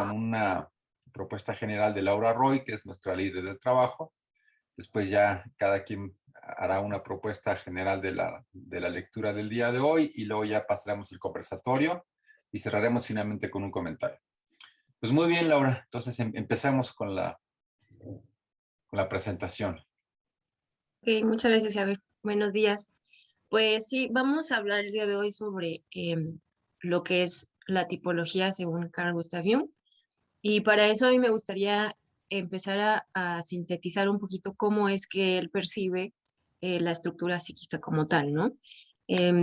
con una propuesta general de Laura Roy, que es nuestra líder de trabajo. Después ya cada quien hará una propuesta general de la lectura del día de hoy y luego ya pasaremos el conversatorio y cerraremos finalmente con un comentario. Pues muy bien, Laura. Entonces empezamos con la presentación. Ok, muchas gracias, Javier. Buenos días. Pues sí, vamos a hablar el día de hoy sobre lo que es la tipología según Carl Gustav Jung. Y para eso a mí me gustaría empezar a sintetizar un poquito cómo es que él percibe la estructura psíquica como tal, ¿no?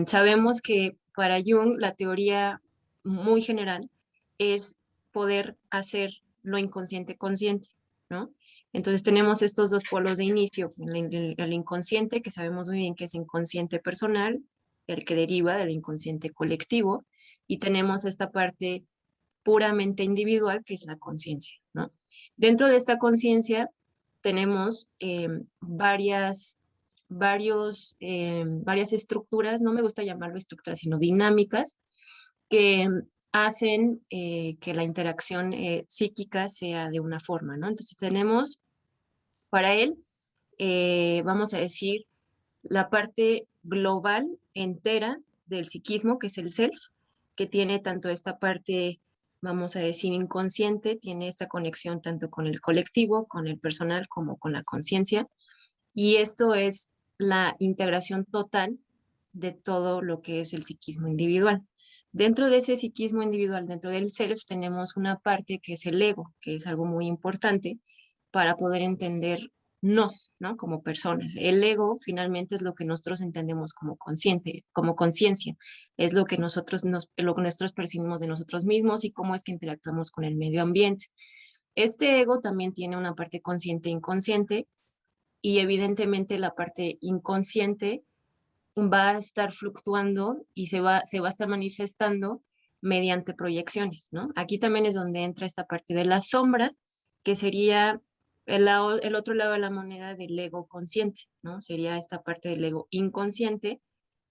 Sabemos que para Jung la teoría muy general es poder hacer lo inconsciente consciente, ¿no? Entonces tenemos estos dos polos de inicio, el inconsciente, que sabemos muy bien que es inconsciente personal, el que deriva del inconsciente colectivo, y tenemos esta parte puramente individual, que es la conciencia, ¿no? Dentro de esta conciencia tenemos varias estructuras, no me gusta llamarlo estructuras, sino dinámicas, que hacen que la interacción psíquica sea de una forma, ¿no? Entonces tenemos, para él, vamos a decir, la parte global entera del psiquismo, que es el self, que tiene tanto esta parte, vamos a decir, inconsciente, tiene esta conexión tanto con el colectivo, con el personal, como con la conciencia, y esto es la integración total de todo lo que es el psiquismo individual. Dentro de ese psiquismo individual, dentro del self, tenemos una parte que es el ego, que es algo muy importante para poder entendernos, ¿no? Como personas. El ego finalmente es lo que nosotros entendemos como consciente, como conciencia. Es lo que lo que nosotros percibimos de nosotros mismos y cómo es que interactuamos con el medio ambiente. Este ego también tiene una parte consciente e inconsciente, y evidentemente la parte inconsciente va a estar fluctuando y se va a estar manifestando mediante proyecciones, ¿no? Aquí también es donde entra esta parte de la sombra, que sería el otro lado de la moneda del ego consciente, ¿no? Sería esta parte del ego inconsciente,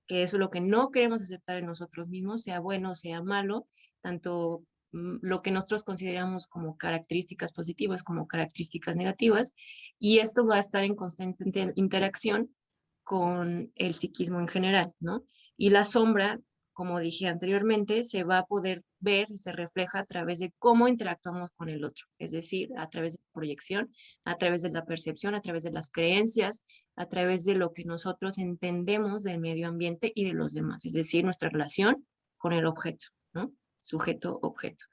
que es lo que no queremos aceptar en nosotros mismos, sea bueno o sea malo, tanto lo que nosotros consideramos como características positivas como características negativas, y esto va a estar en constante interacción con el psiquismo en general, ¿no? Y la sombra, como dije anteriormente, se va a poder ver y se refleja a través de cómo interactuamos con el otro, es decir, a través de la proyección, a través de la percepción, a través de las creencias, a través de lo que nosotros entendemos del medio ambiente y de los demás, es decir, nuestra relación con el objeto, ¿no? Sujeto-objeto.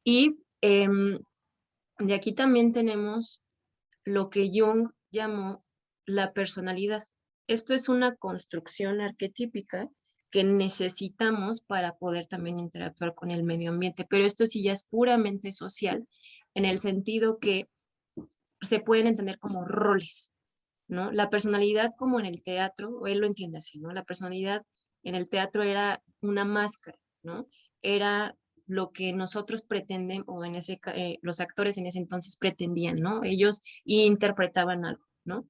Y de aquí también tenemos lo que Jung llamó la personalidad. Esto es una construcción arquetípica que necesitamos para poder también interactuar con el medio ambiente, pero esto sí ya es puramente social, en el sentido que se pueden entender como roles, ¿no? La personalidad, como en el teatro, o él lo entiende así, ¿no? La personalidad en el teatro era una máscara, ¿no? Era lo que nosotros pretenden, o los actores en ese entonces pretendían, ¿no? Ellos interpretaban algo, ¿no?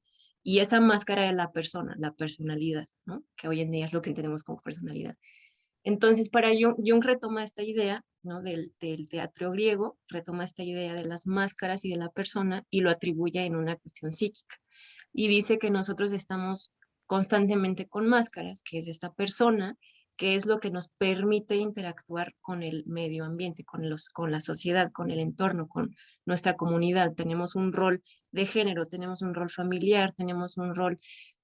Y esa máscara era la persona, la personalidad, ¿no? Que hoy en día es lo que entendemos como personalidad. Entonces, para Jung retoma esta idea, ¿no? Del teatro griego, retoma esta idea de las máscaras y de la persona y lo atribuye en una cuestión psíquica. Y dice que nosotros estamos constantemente con máscaras, que es esta persona, que es lo que nos permite interactuar con el medio ambiente, con la sociedad, con el entorno, con nuestra comunidad. Tenemos un rol de género, tenemos un rol familiar, tenemos un rol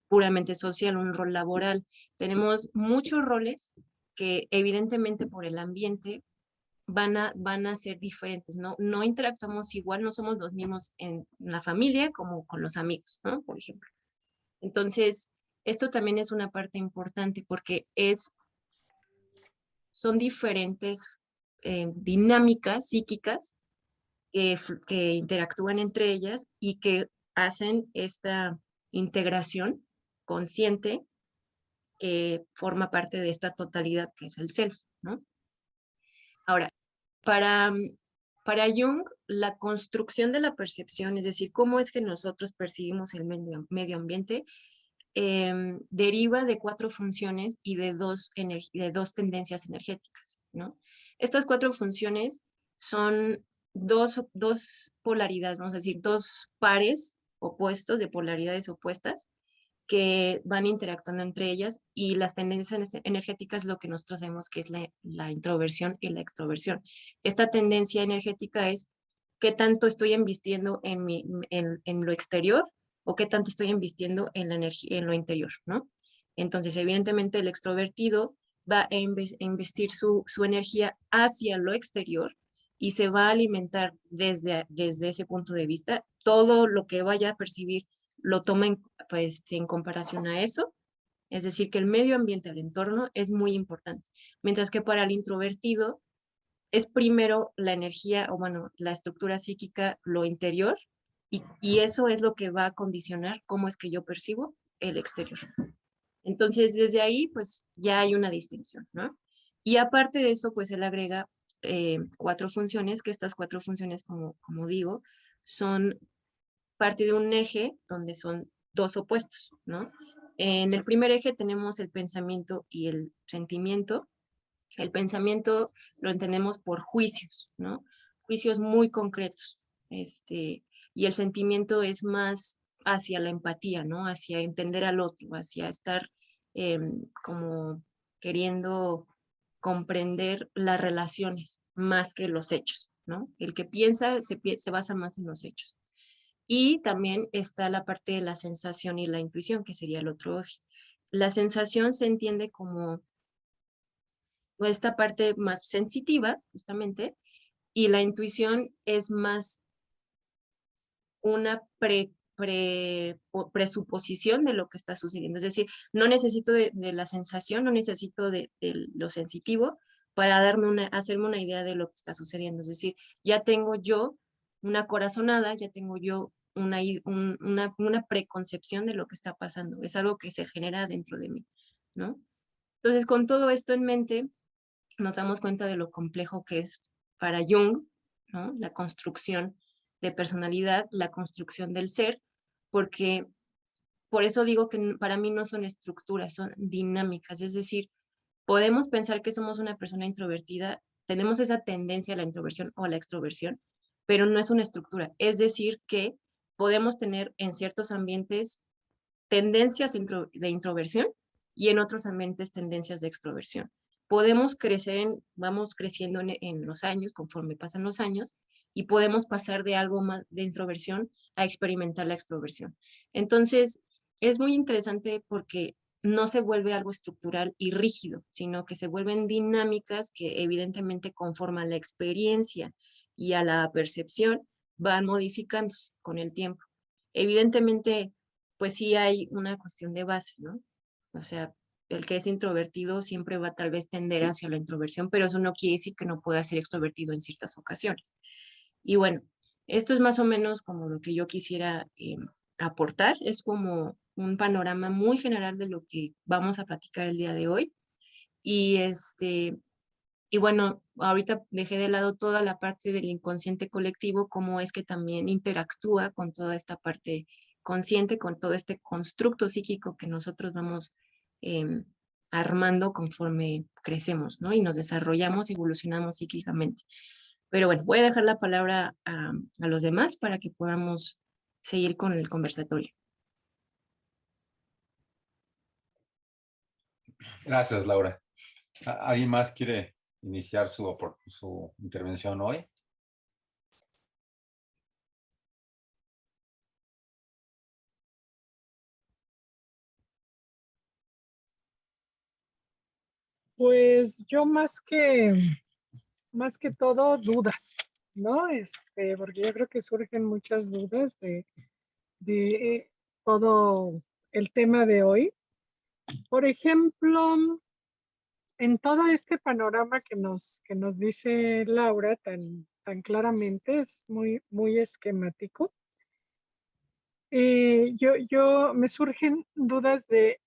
puramente social, un rol laboral. Tenemos muchos roles que evidentemente por el ambiente van a ser diferentes, ¿no? No interactuamos igual, no somos los mismos en la familia como con los amigos, ¿no? Por ejemplo. Entonces, esto también es una parte importante porque son diferentes dinámicas psíquicas que interactúan entre ellas y que hacen esta integración consciente que forma parte de esta totalidad que es el self, ¿no? Ahora, para, para Jung, la construcción de la percepción, es decir, cómo es que nosotros percibimos el medio ambiente, deriva de cuatro funciones y de dos tendencias energéticas, ¿no? Estas cuatro funciones son dos polaridades, vamos a decir, dos pares opuestos de polaridades opuestas que van interactuando entre ellas y las tendencias energéticas lo que nosotros vemos que es la introversión y la extroversión. Esta tendencia energética es qué tanto estoy invirtiendo en lo exterior o qué tanto estoy invirtiendo en la energía, en lo interior, ¿no? Entonces, evidentemente, el extrovertido va a investir su energía hacia lo exterior y se va a alimentar desde ese punto de vista. Todo lo que vaya a percibir lo toma pues, en comparación a eso. Es decir, que el medio ambiente, el entorno, es muy importante. Mientras que para el introvertido es primero la energía, o bueno, la estructura psíquica, lo interior, y eso es lo que va a condicionar cómo es que yo percibo el exterior. Entonces, desde ahí, pues ya hay una distinción, ¿no? Y aparte de eso, pues él agrega 4 funciones, que estas 4 funciones, como digo, son parte de un eje donde son dos opuestos, ¿no? En el primer eje tenemos el pensamiento y el sentimiento. El pensamiento lo entendemos por juicios, ¿no? Juicios muy concretos. Y el sentimiento es más hacia la empatía, ¿no? Hacia entender al otro, hacia estar como queriendo comprender las relaciones más que los hechos, ¿no? El que piensa se basa más en los hechos. Y también está la parte de la sensación y la intuición, que sería el otro eje. La sensación se entiende como esta parte más sensitiva, justamente, y la intuición es más una presuposición de lo que está sucediendo. Es decir, no necesito de la sensación, no necesito de lo sensitivo para hacerme una idea de lo que está sucediendo. Es decir, ya tengo yo una corazonada, ya tengo yo una preconcepción de lo que está pasando. Es algo que se genera dentro de mí, ¿no? Entonces, con todo esto en mente, nos damos cuenta de lo complejo que es para Jung, ¿no? La construcción de personalidad, la construcción del ser, porque por eso digo que para mí no son estructuras, son dinámicas, es decir, podemos pensar que somos una persona introvertida, tenemos esa tendencia a la introversión o a la extroversión, pero no es una estructura, es decir, que podemos tener en ciertos ambientes tendencias de introversión y en otros ambientes tendencias de extroversión. Podemos crecer, vamos creciendo en los años, conforme pasan los años, y podemos pasar de algo más de introversión a experimentar la extroversión. Entonces, es muy interesante porque no se vuelve algo estructural y rígido, sino que se vuelven dinámicas que evidentemente conforman la experiencia y a la percepción van modificándose con el tiempo. Evidentemente, pues sí hay una cuestión de base, ¿no? O sea, el que es introvertido siempre va a tal vez tender hacia la introversión, pero eso no quiere decir que no pueda ser extrovertido en ciertas ocasiones. Y bueno, esto es más o menos como lo que yo quisiera aportar, es como un panorama muy general de lo que vamos a platicar el día de hoy. Y y bueno, ahorita dejé de lado toda la parte del inconsciente colectivo, cómo es que también interactúa con toda esta parte consciente, con todo este constructo psíquico que nosotros vamos em, armando conforme crecemos, ¿no? Y nos desarrollamos y evolucionamos psíquicamente. Pero bueno, voy a dejar la palabra a los demás para que podamos seguir con el conversatorio. Gracias, Laura. ¿Alguien más quiere iniciar su intervención hoy? Pues yo más que todo dudas, ¿no? Porque yo creo que surgen muchas dudas de todo el tema de hoy. Por ejemplo, en todo este panorama que nos dice Laura tan claramente, es muy esquemático. Yo me surgen dudas de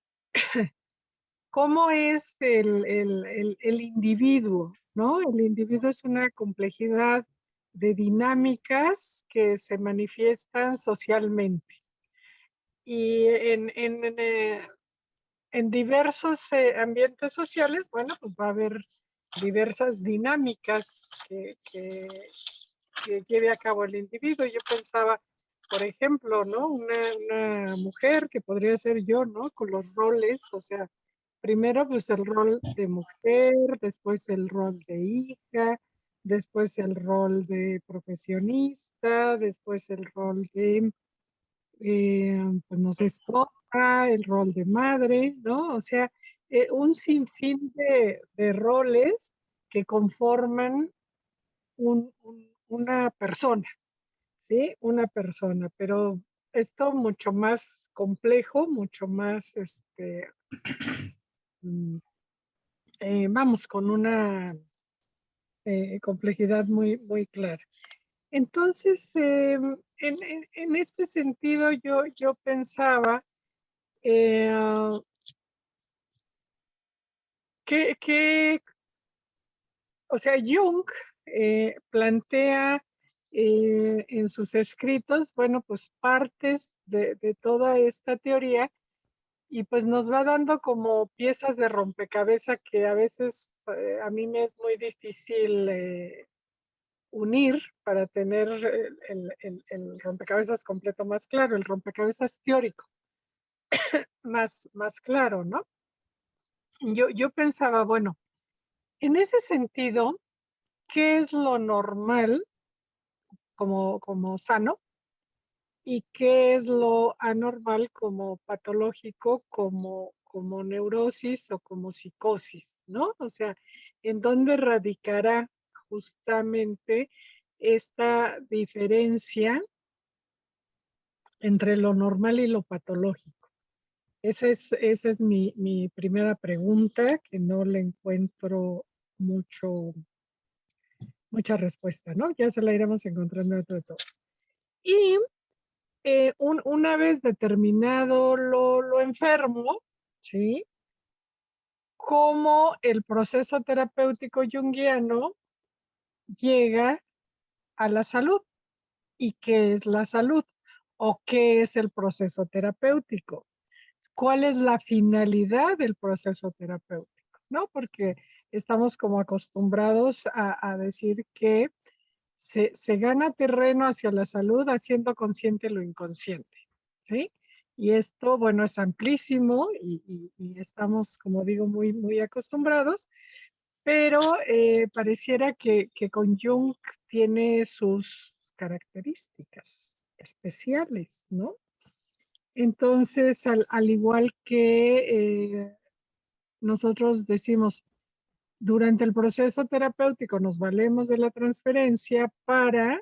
cómo es el individuo, ¿no? El individuo es una complejidad de dinámicas que se manifiestan socialmente. Y en diversos ambientes sociales, bueno, pues va a haber diversas dinámicas que que lleve a cabo el individuo. Yo pensaba, por ejemplo, ¿no? Una mujer que podría ser yo, ¿no? Con los roles, o sea, primero pues el rol de mujer, después el rol de hija, después el rol de profesionista, después el rol de, pues no sé, esposa, el rol de madre, ¿no? O sea, un sinfín de roles que conforman una persona, ¿sí? Una persona, pero esto mucho más complejo, mucho más, mm, vamos, con una complejidad muy, muy clara. Entonces, en este sentido, yo pensaba que, o sea, Jung plantea en sus escritos, bueno, pues partes de toda esta teoría y pues nos va dando como piezas de rompecabezas que a veces a mí me es muy difícil unir para tener el rompecabezas completo más claro, el rompecabezas teórico más claro, ¿no? Yo pensaba, bueno, en ese sentido, ¿qué es lo normal como sano? ¿Y qué es lo anormal como patológico, como neurosis o como psicosis, ¿no? O sea, ¿en dónde radicará justamente esta diferencia entre lo normal y lo patológico? Esa es mi primera pregunta, que no le encuentro mucha respuesta, ¿no? Ya se la iremos encontrando entre todos. Y una vez determinado lo enfermo, ¿sí? Cómo el proceso terapéutico junguiano llega a la salud y qué es la salud o qué es el proceso terapéutico. ¿Cuál es la finalidad del proceso terapéutico? ¿No? Porque estamos como acostumbrados a decir que se gana terreno hacia la salud haciendo consciente lo inconsciente, ¿sí? Y esto, bueno, es amplísimo y estamos, como digo, muy, muy acostumbrados, pero pareciera que con Jung tiene sus características especiales, ¿no? Entonces, al igual que nosotros decimos, durante el proceso terapéutico nos valemos de la transferencia para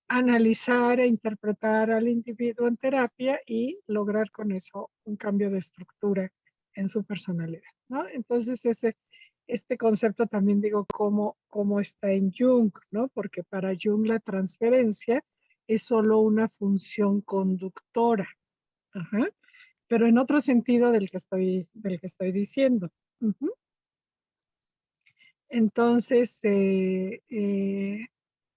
analizar e interpretar al individuo en terapia y lograr con eso un cambio de estructura en su personalidad, ¿no? Entonces, este concepto también digo cómo está en Jung, ¿no? Porque para Jung la transferencia es solo una función conductora, ajá, pero en otro sentido del que estoy diciendo. Uh-huh. Entonces,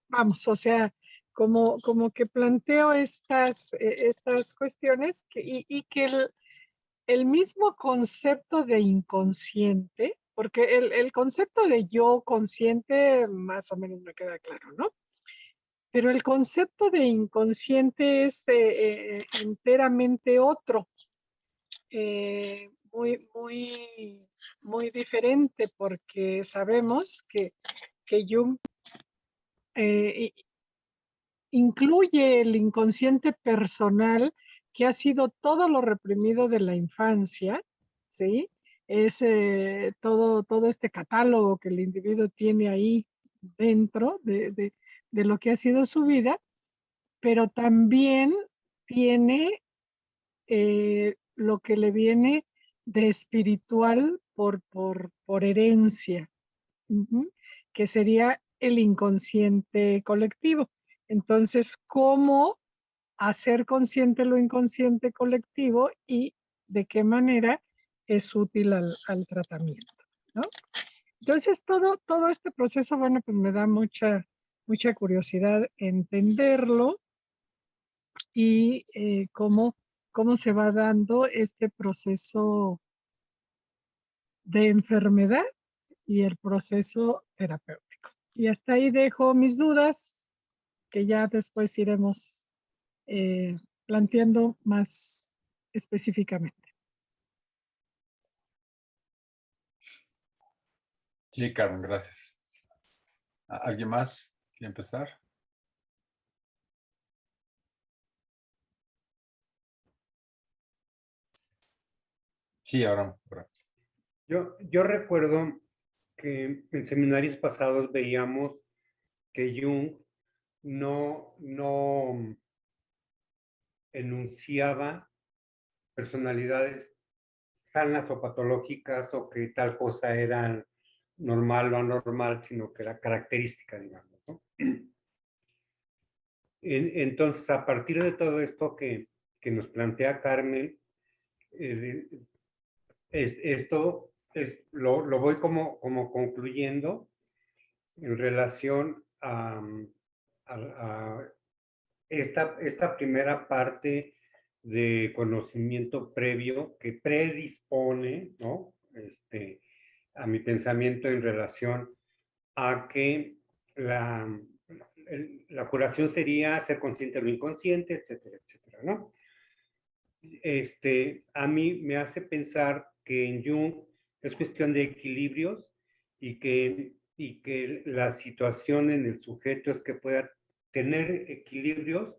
vamos, o sea, como que planteo estas cuestiones y que el mismo concepto de inconsciente, porque el concepto de yo consciente más o menos me queda claro, ¿no? Pero el concepto de inconsciente es enteramente otro, muy diferente, porque sabemos que Jung incluye el inconsciente personal, que ha sido todo lo reprimido de la infancia, ¿sí? Es todo este catálogo que el individuo tiene ahí dentro de lo que ha sido su vida, pero también tiene lo que le viene de espiritual por herencia, que sería el inconsciente colectivo. Entonces, ¿cómo hacer consciente lo inconsciente colectivo y de qué manera es útil al tratamiento, ¿no? Entonces, todo este proceso, bueno, pues me da mucha curiosidad entenderlo y cómo se va dando este proceso de enfermedad y el proceso terapéutico. Y hasta ahí dejo mis dudas, que ya después iremos planteando más específicamente. Sí, Carmen, gracias. ¿Alguien más quiere empezar? Sí, ahora. Yo recuerdo que en seminarios pasados veíamos que Jung no enunciaba personalidades sanas o patológicas o que tal cosa era normal o anormal, sino que era característica, digamos, ¿no? Entonces, a partir de todo esto que nos plantea Carmen, esto lo voy como concluyendo en relación a esta primera parte de conocimiento previo que predispone, ¿no? A mi pensamiento en relación a que la curación sería ser consciente de lo inconsciente, etcétera, etcétera, ¿no? A mí me hace pensar que en Jung es cuestión de equilibrios y que la situación en el sujeto es que pueda tener equilibrios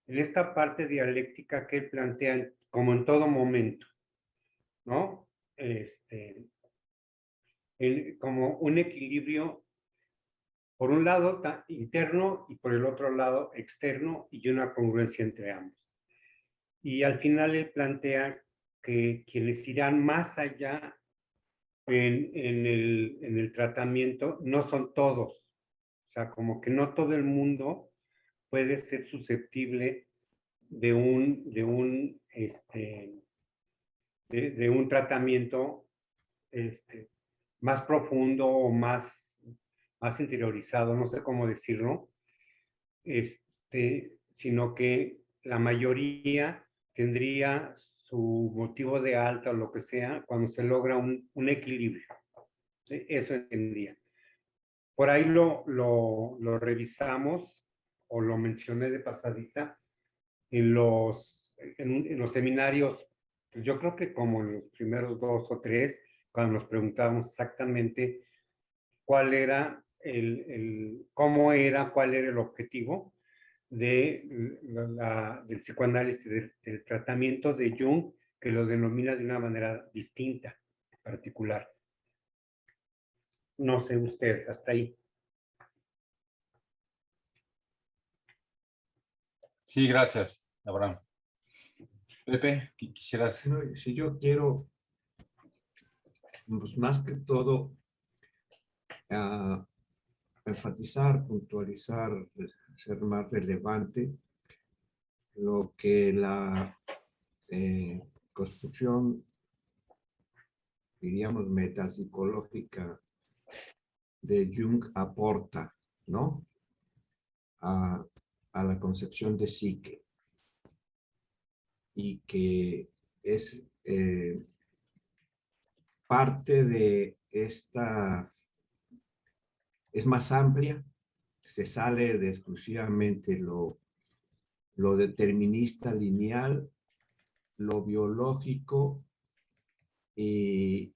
en esta parte dialéctica que él plantea como en todo momento, ¿no? Como un equilibrio por un lado interno y por el otro lado externo y una congruencia entre ambos. Y al final él plantea que quienes irán más allá en el tratamiento no son todos. O sea, como que no todo el mundo puede ser susceptible de un tratamiento más profundo o más interiorizado, no sé cómo decirlo, sino que la mayoría tendría su motivo de alta o lo que sea cuando se logra un equilibrio. ¿Sí? Eso entendía. Por ahí lo revisamos o lo mencioné de pasadita en los seminarios, pues yo creo que como en los primeros 2 o 3, cuando nos preguntábamos exactamente cuál era cuál era el objetivo del psicoanálisis, del tratamiento de Jung, que lo denomina de una manera distinta, particular. No sé ustedes, hasta ahí. Sí, gracias, Abraham. Pepe, quisieras. Si yo quiero, pues más que todo, enfatizar, puntualizar, ser más relevante lo que la construcción, diríamos, metapsicológica de Jung aporta, ¿no? A la concepción de psique, y que es parte de esta, es más amplia, se sale de exclusivamente lo determinista lineal, lo biológico y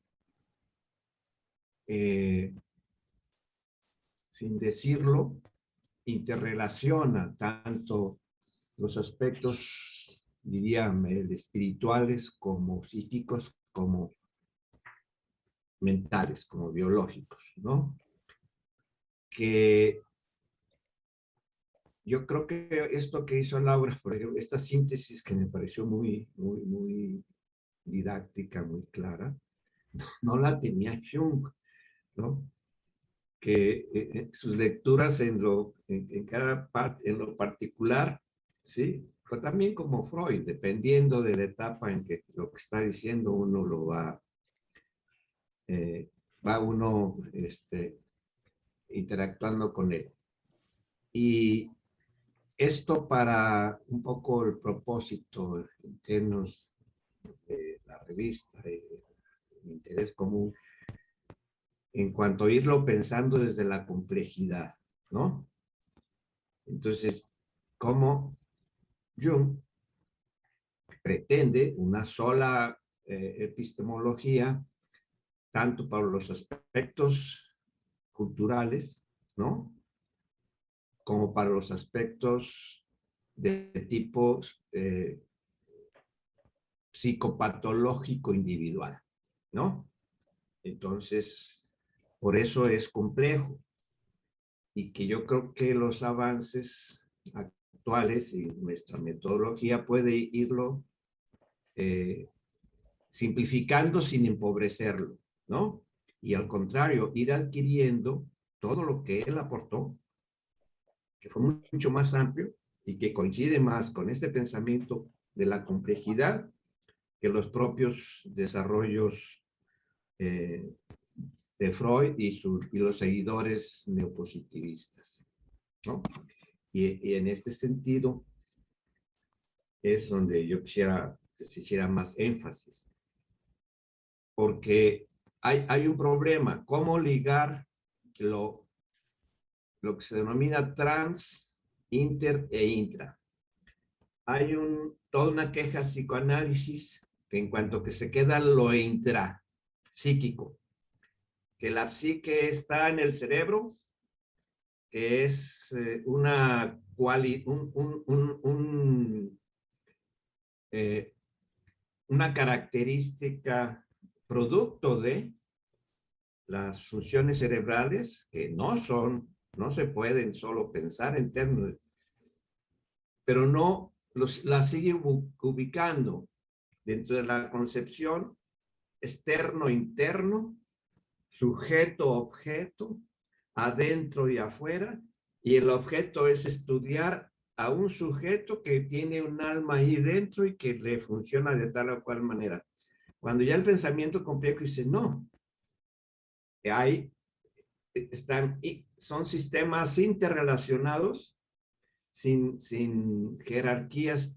sin decirlo, interrelaciona tanto los aspectos, diría, espirituales como psíquicos, como mentales, como biológicos, ¿no? Que yo creo que esto que hizo Laura, por ejemplo, esta síntesis que me pareció muy, muy, muy didáctica, muy clara, no la tenía Jung, ¿no? Que sus lecturas en cada parte, en lo particular, ¿sí? Pero también como Freud, dependiendo de la etapa en que lo que está diciendo uno lo va uno interactuando con él. Y esto para un poco el propósito en términos de la revista, el interés común, en cuanto a irlo pensando desde la complejidad, ¿no? Entonces, como Jung pretende una sola epistemología, tanto para los aspectos culturales, ¿no? Como para los aspectos de tipo psicopatológico individual, ¿no? Entonces, por eso es complejo. Y que yo creo que los avances actuales y nuestra metodología puede irlo simplificando sin empobrecerlo, ¿no? Y al contrario, ir adquiriendo todo lo que él aportó, que fue mucho más amplio y que coincide más con este pensamiento de la complejidad que los propios desarrollos de Freud y los seguidores neopositivistas, ¿no? Y en este sentido es donde yo quisiera que se hiciera más énfasis, porque hay un problema, cómo ligar lo que se denomina trans, inter e intra. Hay toda una queja al psicoanálisis en cuanto que se queda lo intra, psíquico, que la psique está en el cerebro, que es una característica producto de las funciones cerebrales que no se pueden solo pensar en términos, pero no las sigue ubicando dentro de la concepción externo-interno, sujeto-objeto, adentro y afuera, y el objeto es estudiar a un sujeto que tiene un alma ahí dentro y que le funciona de tal o cual manera. Cuando ya el pensamiento complejo dice, no, son sistemas interrelacionados sin jerarquías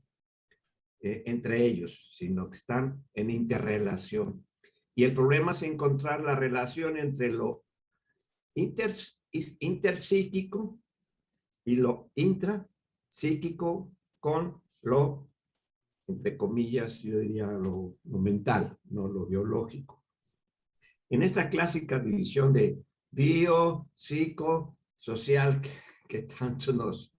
entre ellos, sino que están en interrelación. Y el problema es encontrar la relación entre lo interpsíquico y lo intrapsíquico con lo, entre comillas, yo diría lo mental, no lo biológico. En esta clásica división de bio, psico, social que tanto nos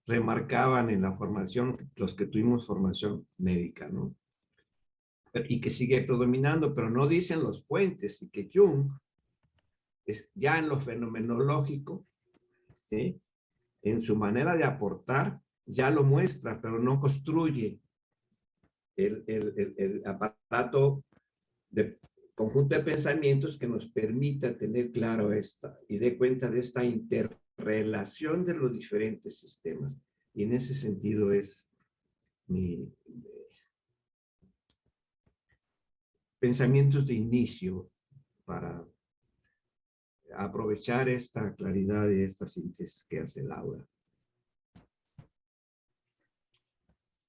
remarcaban en la formación, los que tuvimos formación médica, ¿no? Y que sigue predominando, pero no dicen los puentes, y que Jung, ya en lo fenomenológico, ¿sí?, en su manera de aportar, ya lo muestra, pero no construye el aparato de conjunto de pensamientos que nos permita tener claro y dé cuenta de esta interrelación de los diferentes sistemas. Y en ese sentido es mi pensamientos de inicio para aprovechar esta claridad y esta síntesis que hace Laura.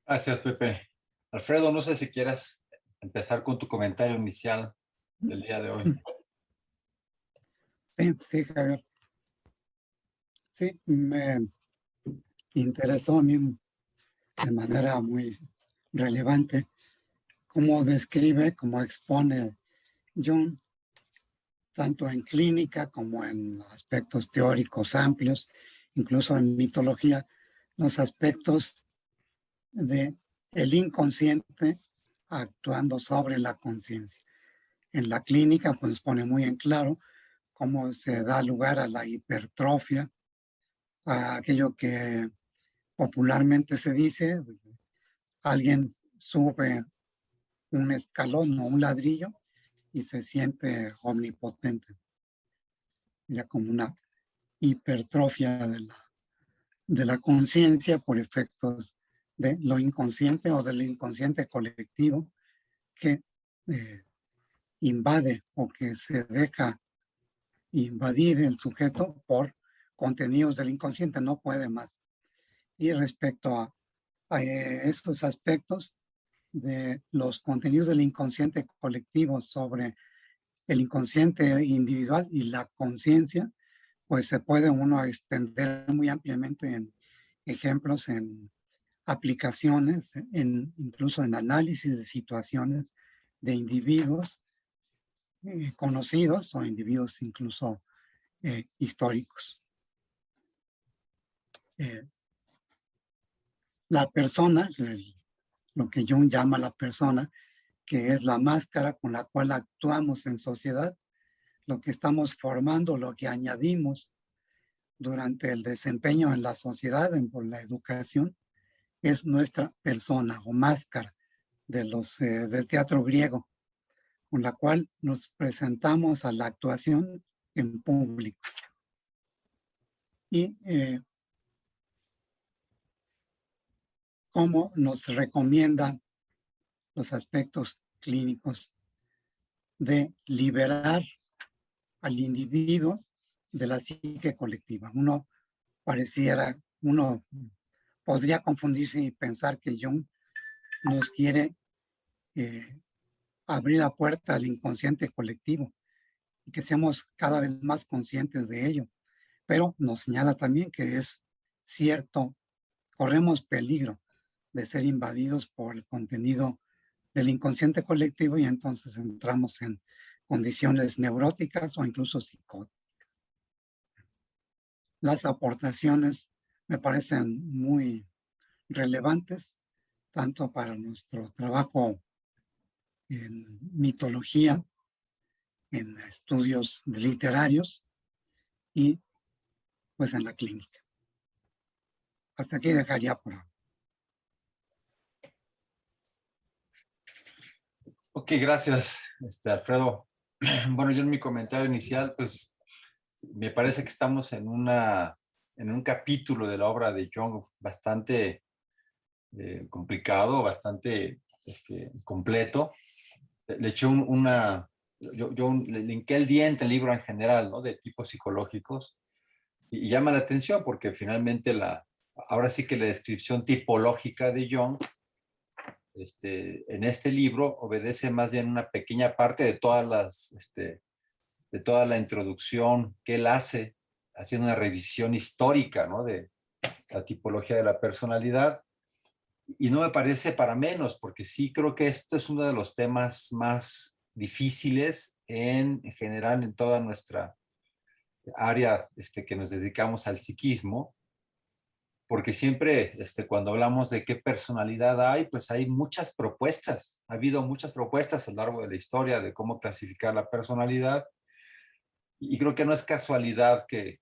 Gracias, Pepe. Alfredo, no sé si quieras empezar con tu comentario inicial del día de hoy. Sí, Javier. Sí, me interesó a mí de manera muy relevante cómo describe, cómo expone Jung, tanto en clínica como en aspectos teóricos amplios, incluso en mitología, los aspectos de el inconsciente actuando sobre la conciencia. En la clínica, pues pone muy en claro cómo se da lugar a la hipertrofia, a aquello que popularmente se dice, alguien sube un escalón o un ladrillo y se siente omnipotente, ya como una hipertrofia de la conciencia por efectos de lo inconsciente o del inconsciente colectivo que invade o que se deja invadir el sujeto por contenidos del inconsciente, no puede más. Y respecto a estos aspectos de los contenidos del inconsciente colectivo sobre el inconsciente individual y la conciencia, pues se puede uno extender muy ampliamente en ejemplos, en aplicaciones, incluso en análisis de situaciones de individuos conocidos o individuos incluso históricos. La persona, lo que Jung llama la persona, que es la máscara con la cual actuamos en sociedad, lo que estamos formando, lo que añadimos durante el desempeño en la sociedad, por la educación, es nuestra persona o máscara del teatro griego, con la cual nos presentamos a la actuación en público. Y cómo nos recomiendan los aspectos clínicos de liberar al individuo de la psique colectiva. Uno podría confundirse y pensar que Jung nos quiere abrir la puerta al inconsciente colectivo y que seamos cada vez más conscientes de ello. Pero nos señala también que es cierto, corremos peligro de ser invadidos por el contenido del inconsciente colectivo y entonces entramos en condiciones neuróticas o incluso psicóticas. Las aportaciones me parecen muy relevantes, tanto para nuestro trabajo en mitología, en estudios literarios y pues en la clínica. Hasta aquí dejaría por ahora. Ok, gracias, Alfredo. Bueno, yo en mi comentario inicial, pues me parece que estamos en un capítulo de la obra de Jung bastante complicado, bastante completo. Le eché yo le linké el diente al libro en general, ¿no? De tipos psicológicos. Y llama la atención porque finalmente ahora sí que la descripción tipológica de Jung en este libro obedece más bien una pequeña parte de de toda la introducción que él hace, haciendo una revisión histórica, ¿no? De la tipología de la personalidad. Y no me parece para menos, porque sí creo que esto es uno de los temas más difíciles en general en toda nuestra área que nos dedicamos al psiquismo, porque siempre cuando hablamos de qué personalidad hay, pues hay muchas propuestas. Ha habido muchas propuestas a lo largo de la historia de cómo clasificar la personalidad. Y creo que no es casualidad que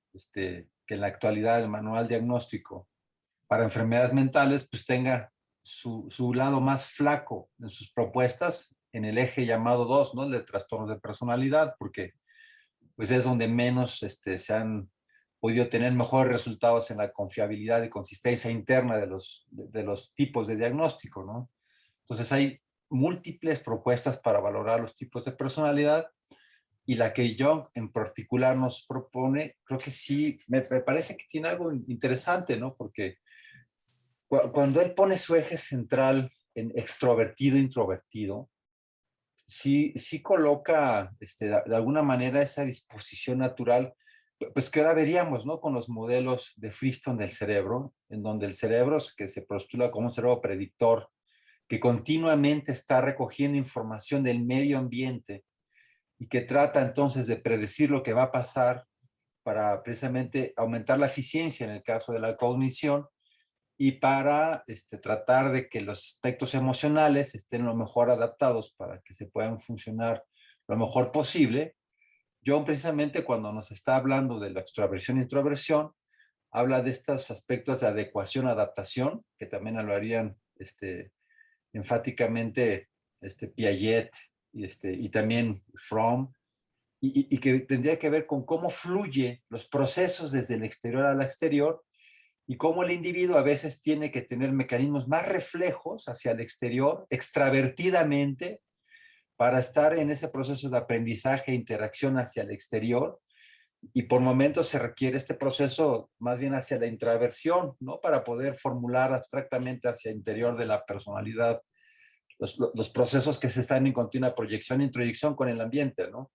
en la actualidad el manual diagnóstico para enfermedades mentales pues tenga su lado más flaco en sus propuestas en el eje llamado 2, ¿no? El de trastornos de personalidad, porque pues es donde menos se han podido tener mejores resultados en la confiabilidad y consistencia interna de los tipos de diagnóstico, ¿no? Entonces hay múltiples propuestas para valorar los tipos de personalidad y la que Jung en particular nos propone, creo que sí, me parece que tiene algo interesante, ¿no? Porque cuando él pone su eje central en extrovertido-introvertido, sí coloca de alguna manera esa disposición natural, pues que ahora veríamos, ¿no? Con los modelos de Friston del cerebro, en donde el cerebro que se postula como un cerebro predictor, que continuamente está recogiendo información del medio ambiente y que trata entonces de predecir lo que va a pasar para precisamente aumentar la eficiencia en el caso de la cognición y para tratar de que los aspectos emocionales estén lo mejor adaptados para que se puedan funcionar lo mejor posible. John precisamente cuando nos está hablando de la extroversión e introversión, habla de estos aspectos de adecuación-adaptación, que también hablarían enfáticamente Piaget y también Fromm, y que tendría que ver con cómo fluye los procesos desde el exterior al exterior y cómo el individuo a veces tiene que tener mecanismos más reflejos hacia el exterior, extravertidamente, para estar en ese proceso de aprendizaje e interacción hacia el exterior. Y por momentos se requiere este proceso más bien hacia la intraversión, ¿no? Para poder formular abstractamente hacia el interior de la personalidad los procesos que se están en continua proyección e introyección con el ambiente, ¿no?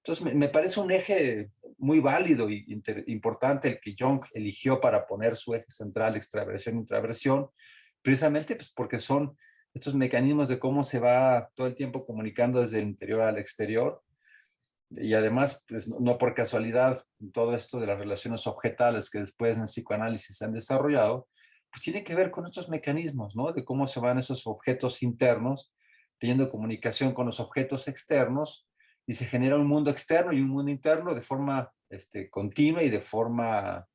Entonces, me parece un eje muy válido y importante el que Jung eligió para poner su eje central, extraversión e intraversión, precisamente pues, porque son estos mecanismos de cómo se va todo el tiempo comunicando desde el interior al exterior. Y además, pues, no por casualidad, todo esto de las relaciones objetales que después en psicoanálisis se han desarrollado, pues tiene que ver con estos mecanismos, ¿no? De cómo se van esos objetos internos teniendo comunicación con los objetos externos y se genera un mundo externo y un mundo interno de forma continua y de forma,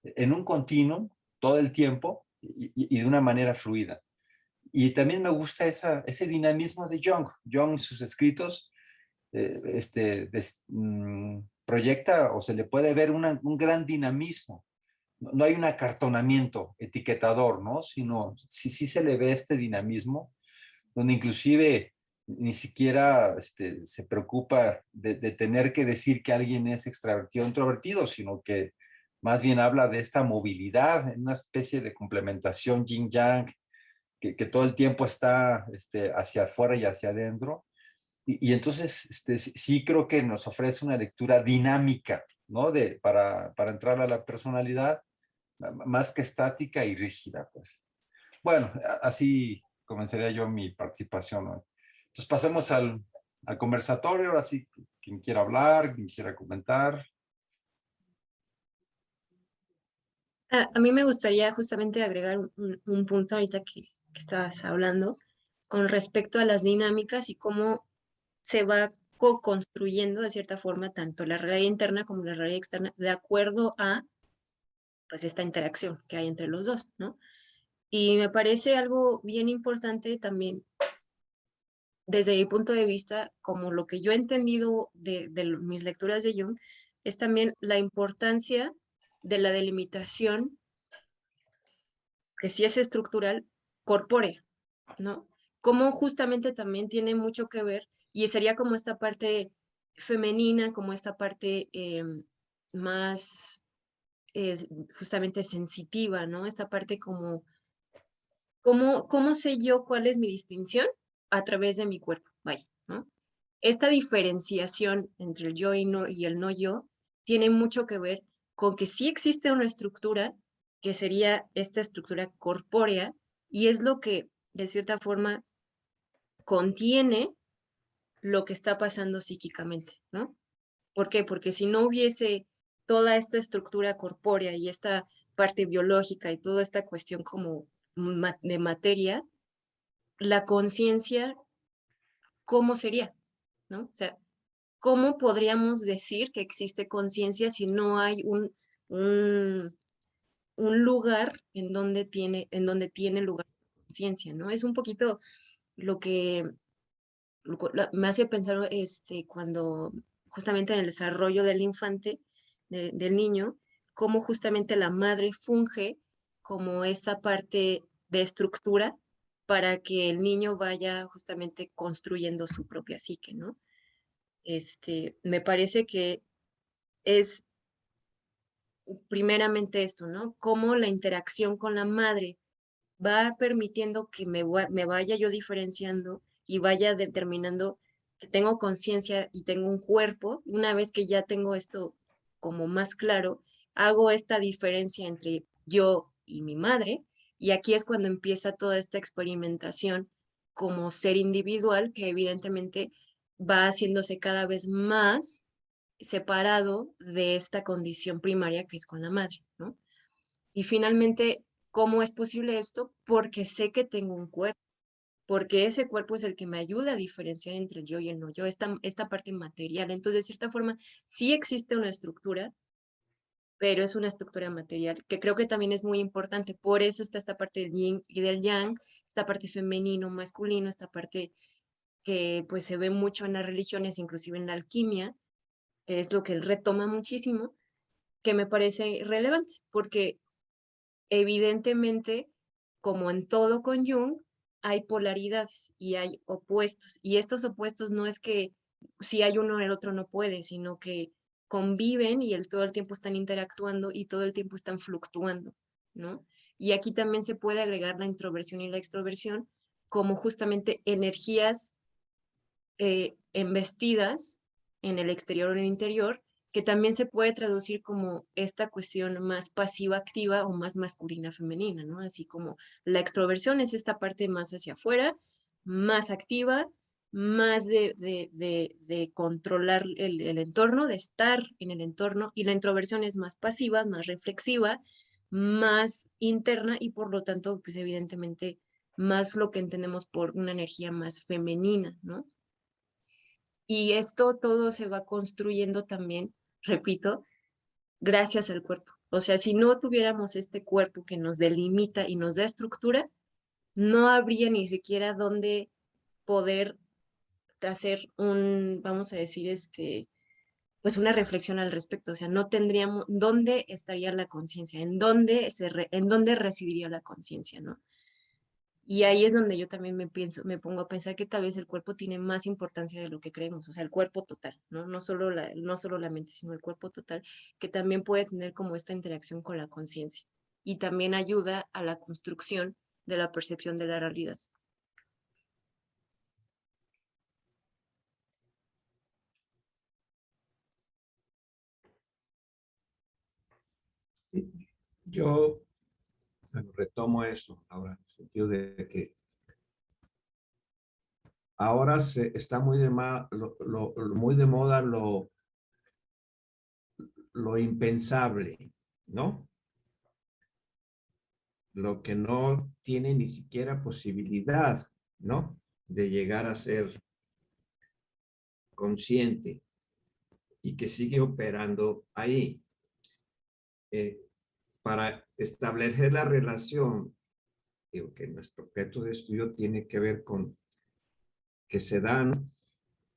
en un continuum, todo el tiempo y de una manera fluida. Y también me gusta ese dinamismo de Jung. Jung en sus escritos proyecta o se le puede ver un gran dinamismo. No hay un acartonamiento etiquetador, ¿no? Sino sí se le ve este dinamismo, donde inclusive ni siquiera se preocupa de tener que decir que alguien es extravertido o introvertido, sino que más bien habla de esta movilidad, en una especie de complementación yin-yang, que todo el tiempo está hacia afuera y hacia adentro. Y entonces sí creo que nos ofrece una lectura dinámica, ¿no? Para entrar a la personalidad, más que estática y rígida, pues. Bueno, así comenzaría yo mi participación hoy. Entonces pasemos al conversatorio, ahora sí, quien quiera hablar, quien quiera comentar. A mí me gustaría justamente agregar un punto ahorita que estabas hablando con respecto a las dinámicas y cómo se va co-construyendo de cierta forma tanto la realidad interna como la realidad externa de acuerdo a pues esta interacción que hay entre los dos, ¿no? Y me parece algo bien importante también desde mi punto de vista, como lo que yo he entendido de mis lecturas de Jung, es también la importancia de la delimitación, que sí es estructural, corpórea, ¿no? Como justamente también tiene mucho que ver, y sería como esta parte femenina, como esta parte más justamente sensitiva, ¿no? Esta parte como, ¿cómo sé yo cuál es mi distinción? A través de mi cuerpo, vaya, ¿no? Esta diferenciación entre el yo y el no yo tiene mucho que ver con que sí existe una estructura, que sería esta estructura corpórea, y es lo que, de cierta forma, contiene lo que está pasando psíquicamente, ¿no? ¿Por qué? Porque si no hubiese toda esta estructura corpórea y esta parte biológica y toda esta cuestión como de materia, la conciencia, ¿cómo sería? ¿No? O sea, ¿cómo podríamos decir que existe conciencia si no hay un, un lugar en donde tiene lugar la conciencia, ¿no? Es un poquito lo que me hace pensar cuando justamente en el desarrollo del infante, del niño, cómo justamente la madre funge como esta parte de estructura para que el niño vaya justamente construyendo su propia psique, ¿no? Me parece que es primeramente esto, ¿no? Cómo la interacción con la madre va permitiendo que me vaya yo diferenciando y vaya determinando que tengo conciencia y tengo un cuerpo. Una vez que ya tengo esto como más claro, hago esta diferencia entre yo y mi madre, y aquí es cuando empieza toda esta experimentación como ser individual, que evidentemente va haciéndose cada vez más separado de esta condición primaria que es con la madre, ¿no? Y finalmente, ¿cómo es posible esto? Porque sé que tengo un cuerpo, porque ese cuerpo es el que me ayuda a diferenciar entre el yo y el no yo, esta parte material. Entonces, de cierta forma, sí existe una estructura, pero es una estructura material, que creo que también es muy importante. Por eso está esta parte del yin y del yang, esta parte femenino, masculino, esta parte que pues se ve mucho en las religiones, inclusive en la alquimia, que es lo que él retoma muchísimo, que me parece relevante, porque evidentemente, como en todo con Jung, hay polaridades y hay opuestos. Y estos opuestos no es que si hay uno el otro no puede, sino que conviven y todo el tiempo están interactuando y todo el tiempo están fluctuando, ¿no? Y aquí también se puede agregar la introversión y la extroversión como justamente energías embestidas en el exterior o en el interior, que también se puede traducir como esta cuestión más pasiva-activa o más masculina-femenina, ¿no? Así como la extroversión es esta parte más hacia afuera, más activa, más de controlar el entorno, de estar en el entorno, y la introversión es más pasiva, más reflexiva, más interna y por lo tanto, pues evidentemente, más lo que entendemos por una energía más femenina, ¿no? Y esto todo se va construyendo también, repito, gracias al cuerpo. O sea, si no tuviéramos este cuerpo que nos delimita y nos da estructura, no habría ni siquiera dónde poder hacer vamos a decir, pues una reflexión al respecto. O sea, no tendríamos, ¿dónde estaría la conciencia? ¿En dónde residiría la conciencia, no? Y ahí es donde yo también me pongo a pensar que tal vez el cuerpo tiene más importancia de lo que creemos, o sea, el cuerpo total, ¿no? No solo la mente, sino el cuerpo total, que también puede tener como esta interacción con la conciencia y también ayuda a la construcción de la percepción de la realidad. Sí, yo retomo eso ahora, en el sentido de que ahora está muy muy de moda lo impensable, ¿no? Lo que no tiene ni siquiera posibilidad, ¿no? De llegar a ser consciente y que sigue operando ahí. Para establecer la relación, digo que nuestro objeto de estudio tiene que ver con que se dan,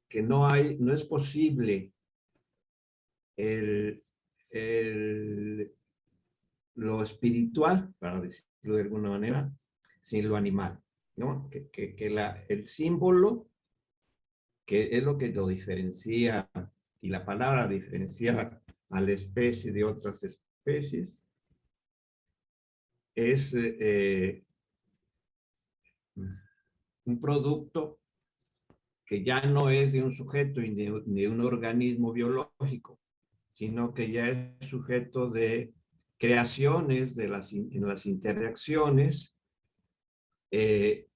que no es posible lo espiritual, para decirlo de alguna manera, sin lo animal, ¿no? El símbolo, que es lo que lo diferencia, y la palabra diferencia a la especie de otras especies, es un producto que ya no es de un sujeto y de un organismo biológico, sino que ya es sujeto de creaciones en las interacciones que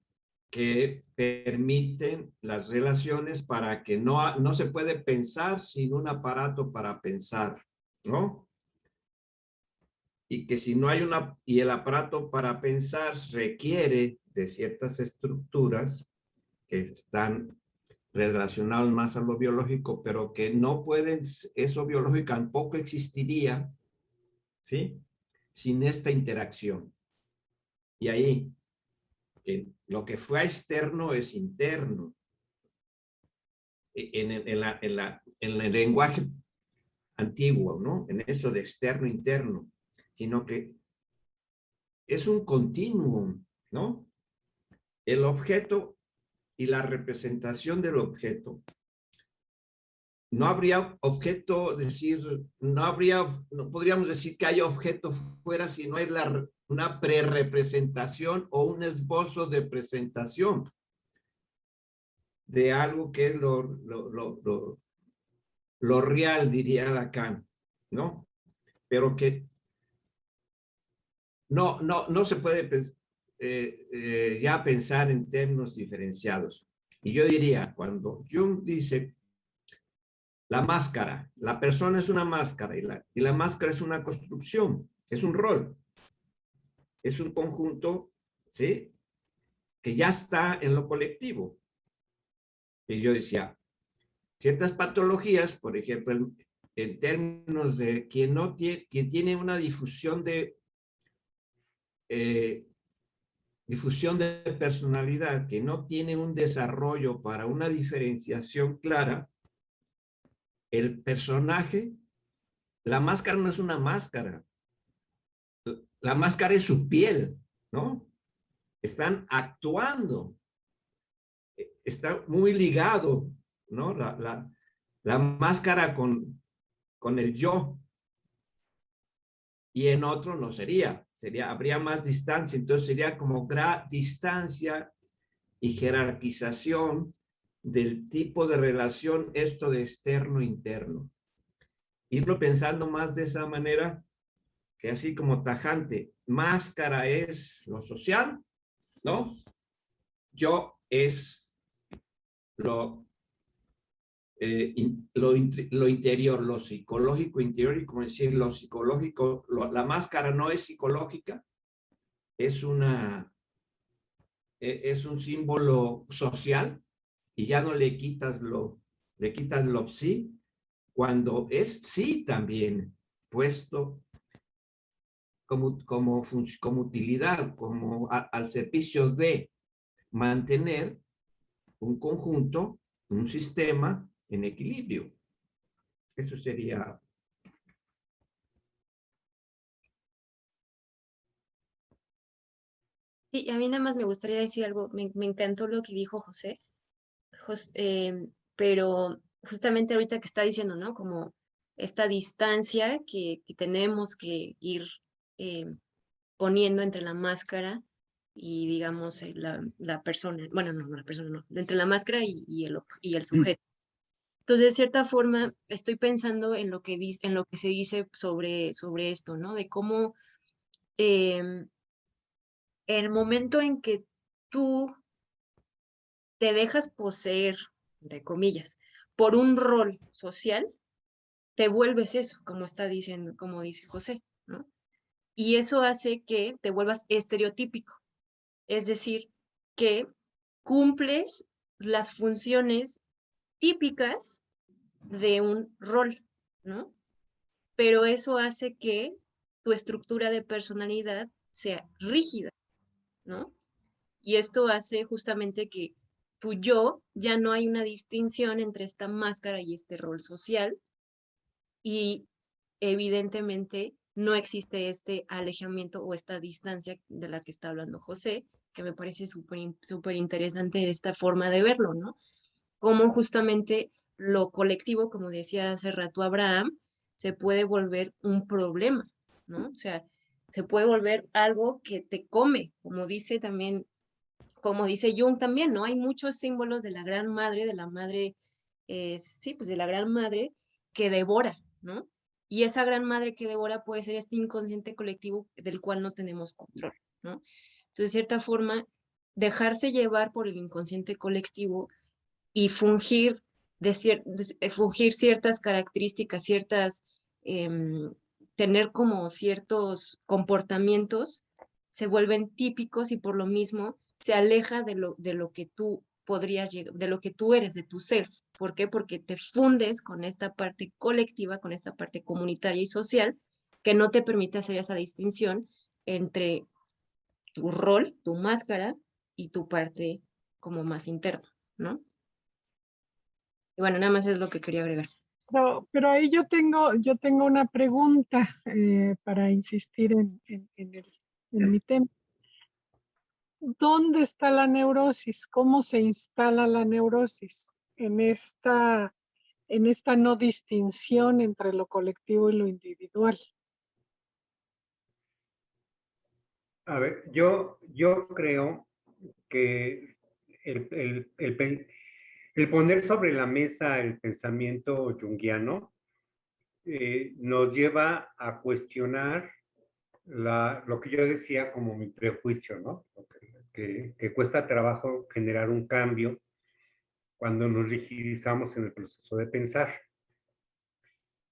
permiten las relaciones para que no se puede pensar sin un aparato para pensar, ¿no? Y que si no hay y el aparato para pensar requiere de ciertas estructuras que están relacionados más a lo biológico, pero que no pueden, eso biológico tampoco existiría, ¿sí? Sin esta interacción. Y ahí, lo que fue externo es interno. En el lenguaje antiguo, ¿no? En eso de externo, interno, sino que es un continuum, ¿no? El objeto y la representación del objeto. No habría objeto, no podríamos decir que haya objeto fuera si no hay una pre-representación o un esbozo de presentación de algo que es lo real, diría Lacan, ¿no? Pero que no se puede ya pensar en términos diferenciados. Y yo diría, cuando Jung dice la máscara, la persona es una máscara y la máscara es una construcción, es un rol, es un conjunto, ¿sí? Que ya está en lo colectivo. Y yo decía, ciertas patologías, por ejemplo, en términos de quien tiene una difusión de personalidad, que no tiene un desarrollo para una diferenciación clara, el personaje, la máscara no es una máscara, la máscara es su piel, ¿no? Están actuando, está muy ligado, ¿no? La máscara con el yo, y en otro no habría más distancia, entonces sería como distancia y jerarquización del tipo de relación esto de externo-interno. Irlo pensando más de esa manera, que así como tajante, máscara es lo social, ¿no? Yo es lo, lo interior, lo psicológico interior, y como decir, lo psicológico, la máscara no es psicológica, es es un símbolo social, y ya no le quitas lo psi, cuando es sí también puesto como utilidad, como al servicio de mantener un conjunto, un sistema en equilibrio. Eso sería. Sí, a mí nada más me gustaría decir algo, me encantó lo que dijo José, pero justamente ahorita que está diciendo, ¿no? Como esta distancia que tenemos que ir eh, poniendo entre la máscara y, digamos, la persona, bueno, no, la persona no, entre la máscara y el sujeto. Entonces, de cierta forma, estoy pensando en lo que, en lo que se dice sobre esto, ¿no? De cómo em, el momento en que tú te dejas poseer, entre comillas, por un rol social, te vuelves eso, como está diciendo, como dice José, ¿no? Y eso hace que te vuelvas estereotípico, es decir, que cumples las funciones típicas de un rol, ¿no? Pero eso hace que tu estructura de personalidad sea rígida, ¿no? Y esto hace justamente que tu yo ya no hay una distinción entre esta máscara y este rol social, y evidentemente no existe este alejamiento o esta distancia de la que está hablando José, que me parece súper interesante esta forma de verlo, ¿no? Cómo justamente lo colectivo, como decía hace rato Abraham, se puede volver un problema, ¿no? O sea, se puede volver algo que te come, como dice también, como dice Jung también, ¿no? Hay muchos símbolos de la gran madre, de la madre, sí, pues de la gran madre que devora, ¿no? Y esa gran madre que devora puede ser este inconsciente colectivo del cual no tenemos control, ¿no? Entonces, de cierta forma, dejarse llevar por el inconsciente colectivo y fungir, fungir ciertas características, tener como ciertos comportamientos, se vuelven típicos y por lo mismo se aleja de lo que tú podrías llegar, de lo que tú eres, de tu self. ¿Por qué? Porque te fundes con esta parte colectiva, con esta parte comunitaria y social, que no te permite hacer esa distinción entre tu rol, tu máscara y tu parte como más interna, ¿no? Y bueno, nada más es lo que quería agregar. Pero ahí yo tengo una pregunta para insistir en mi tema. ¿Dónde está la neurosis? ¿Cómo se instala la neurosis en esta no distinción entre lo colectivo y lo individual? A ver, yo creo que el poner sobre la mesa el pensamiento junguiano nos lleva a cuestionar lo que yo decía como mi prejuicio, ¿no? Que cuesta trabajo generar un cambio cuando nos rigidizamos en el proceso de pensar.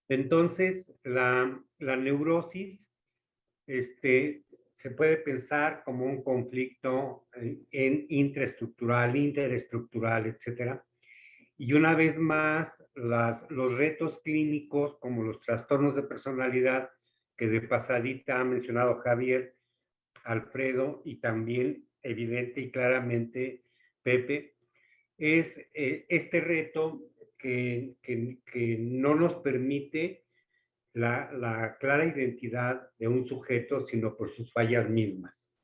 Entonces, la neurosis se puede pensar como un conflicto intraestructural, interestructural, etcétera. Y una vez más, los retos clínicos como los trastornos de personalidad que de pasadita ha mencionado Javier, Alfredo y también evidente y claramente Pepe, es este reto que no nos permite la clara identidad de un sujeto, sino por sus fallas mismas.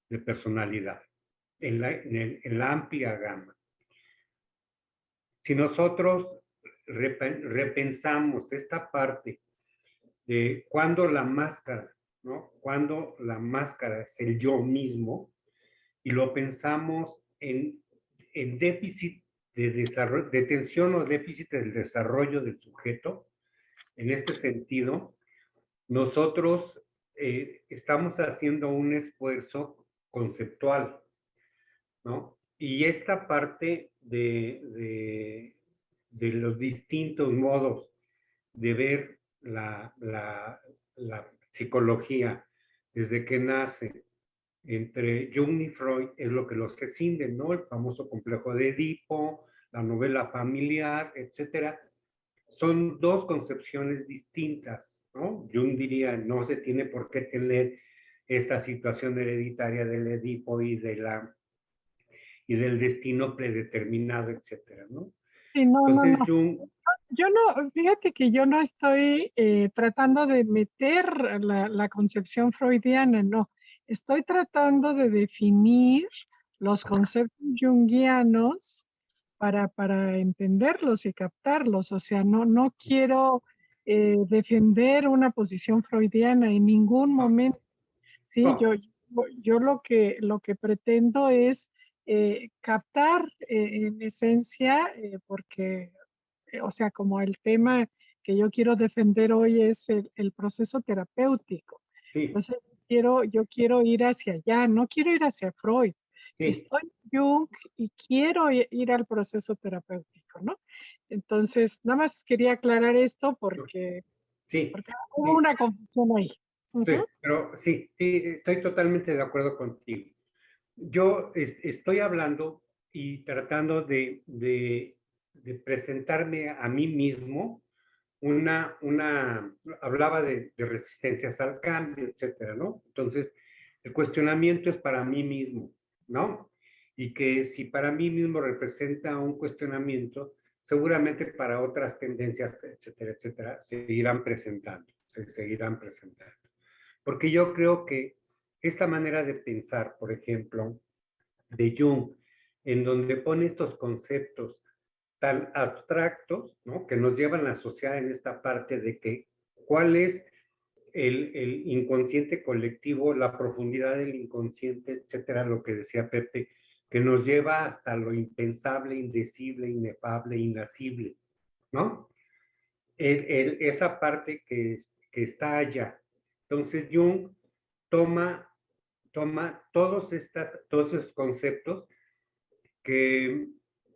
De personalidad, en la amplia gama. Si nosotros repensamos esta parte de cuando la máscara, ¿no? Cuando la máscara es el yo mismo, y lo pensamos en déficit de desarrollo, de tensión o déficit del desarrollo del sujeto. En este sentido, nosotros estamos haciendo un esfuerzo conceptual, ¿no? Y esta parte de los distintos modos de ver la psicología desde que nace entre Jung y Freud es lo que los escinden, ¿no? El famoso complejo de Edipo, la novela familiar, etcétera. Son dos concepciones distintas, ¿no? Jung diría, no se tiene por qué tener esta situación hereditaria del Edipo y del destino predeterminado, etcétera, ¿no? Sí, no, no, Entonces no. Jung, Yo no, fíjate que yo no estoy tratando de meter la concepción freudiana, no. Estoy tratando de definir los conceptos junguianos para entenderlos y captarlos. O sea, no quiero defender una posición freudiana en ningún momento. Sí, no, yo lo que pretendo es captar en esencia, porque o sea, como el tema que yo quiero defender hoy es el proceso terapéutico. sí, Entonces, yo quiero ir hacia allá, no quiero ir hacia Freud. sí, Estoy en Jung y quiero ir al proceso terapéutico, ¿no? Entonces, nada más quería aclarar esto sí, porque hubo sí, una confusión ahí. sí, Ujú. pero sí, sí, estoy totalmente de acuerdo contigo. Yo estoy hablando y tratando de presentarme a mí mismo hablaba de resistencias al cambio, etcétera, ¿no? Entonces, el cuestionamiento es para mí mismo, ¿no? Y que si para mí mismo representa un cuestionamiento, seguramente para otras tendencias, etcétera, etcétera, se seguirán presentando. Porque yo creo que esta manera de pensar, por ejemplo, de Jung, en donde pone estos conceptos tan abstractos, ¿no? Que nos llevan a asociar en esta parte de que cuál es el inconsciente colectivo, la profundidad del inconsciente, etcétera, lo que decía Pepe, que nos lleva hasta lo impensable, indecible, inefable, inacible, ¿no? Esa parte que está allá. Entonces Jung toma, toma todos estos conceptos que,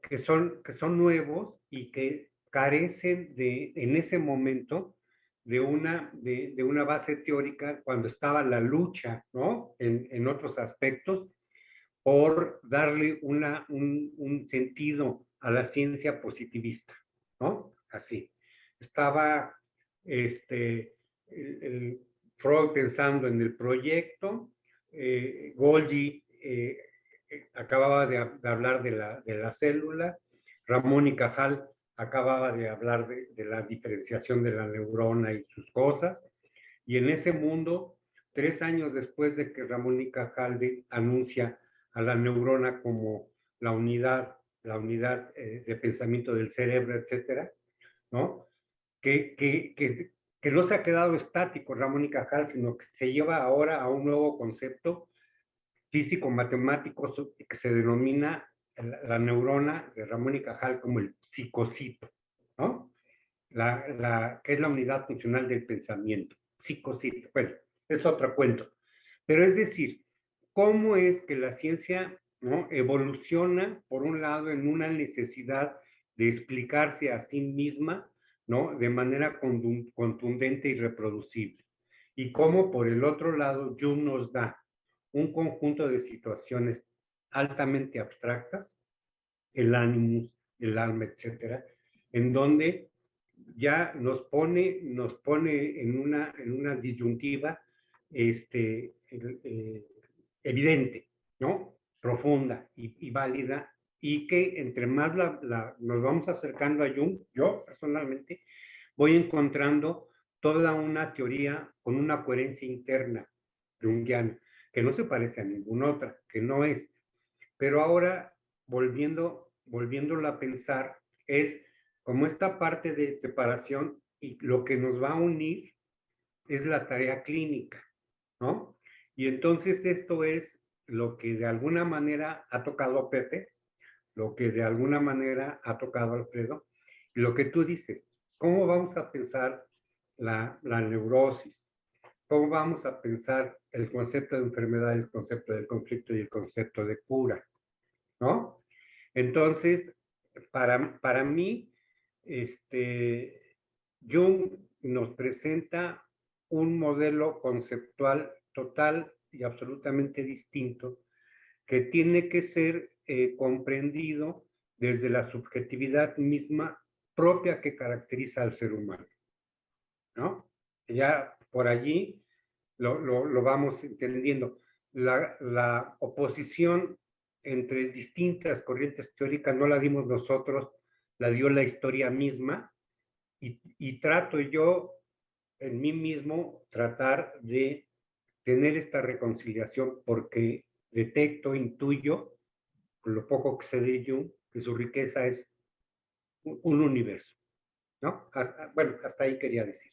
que son nuevos y que carecen en ese momento de una base teórica cuando estaba la lucha, ¿no? En otros aspectos, por darle un sentido a la ciencia positivista, ¿no? Así. Estaba el Freud pensando en el proyecto, Golgi acababa de hablar de la célula, Ramón y Cajal acababa de hablar de la diferenciación de la neurona y sus cosas, y en ese mundo, 3 años después de que Ramón y Cajal anuncia a la neurona como la unidad de pensamiento del cerebro, etcétera, ¿no? Que no se ha quedado estático Ramón y Cajal, sino que se lleva ahora a un nuevo concepto físico-matemático que se denomina la neurona de Ramón y Cajal como el psicocito, ¿no? Que es la unidad funcional del pensamiento, psicocito. Bueno, es otro cuento. Pero es decir, cómo es que la ciencia, ¿no? Evoluciona, por un lado, en una necesidad de explicarse a sí misma, ¿no? De manera contundente y reproducible. Y cómo, por el otro lado, Jung nos da un conjunto de situaciones altamente abstractas, el ánimos, el alma, etcétera, en donde ya nos pone en una disyuntiva evidente, ¿no? Profunda y válida, y que entre más nos vamos acercando a Jung, yo personalmente voy encontrando toda una teoría con una coherencia interna junguiana, que no se parece a ninguna otra, que no es. Pero ahora, volviéndolo a pensar, es como esta parte de separación y lo que nos va a unir es la tarea clínica, ¿no? Y entonces esto es lo que de alguna manera ha tocado a Pepe, lo que de alguna manera ha tocado Alfredo, y lo que tú dices, ¿cómo vamos a pensar la neurosis? ¿Cómo vamos a pensar el concepto de enfermedad, el concepto del conflicto y el concepto de cura? ¿No? Entonces, para mí, Jung nos presenta un modelo conceptual total y absolutamente distinto que tiene que ser comprendido desde la subjetividad misma propia que caracteriza al ser humano, ¿no? Ya por allí lo vamos entendiendo. La oposición entre distintas corrientes teóricas no la dimos nosotros, la dio la historia misma, y trato yo en mí mismo tratar de tener esta reconciliación porque detecto, intuyo, con lo poco que sé de Jung, que su riqueza es un universo, ¿no? Bueno, hasta ahí quería decir.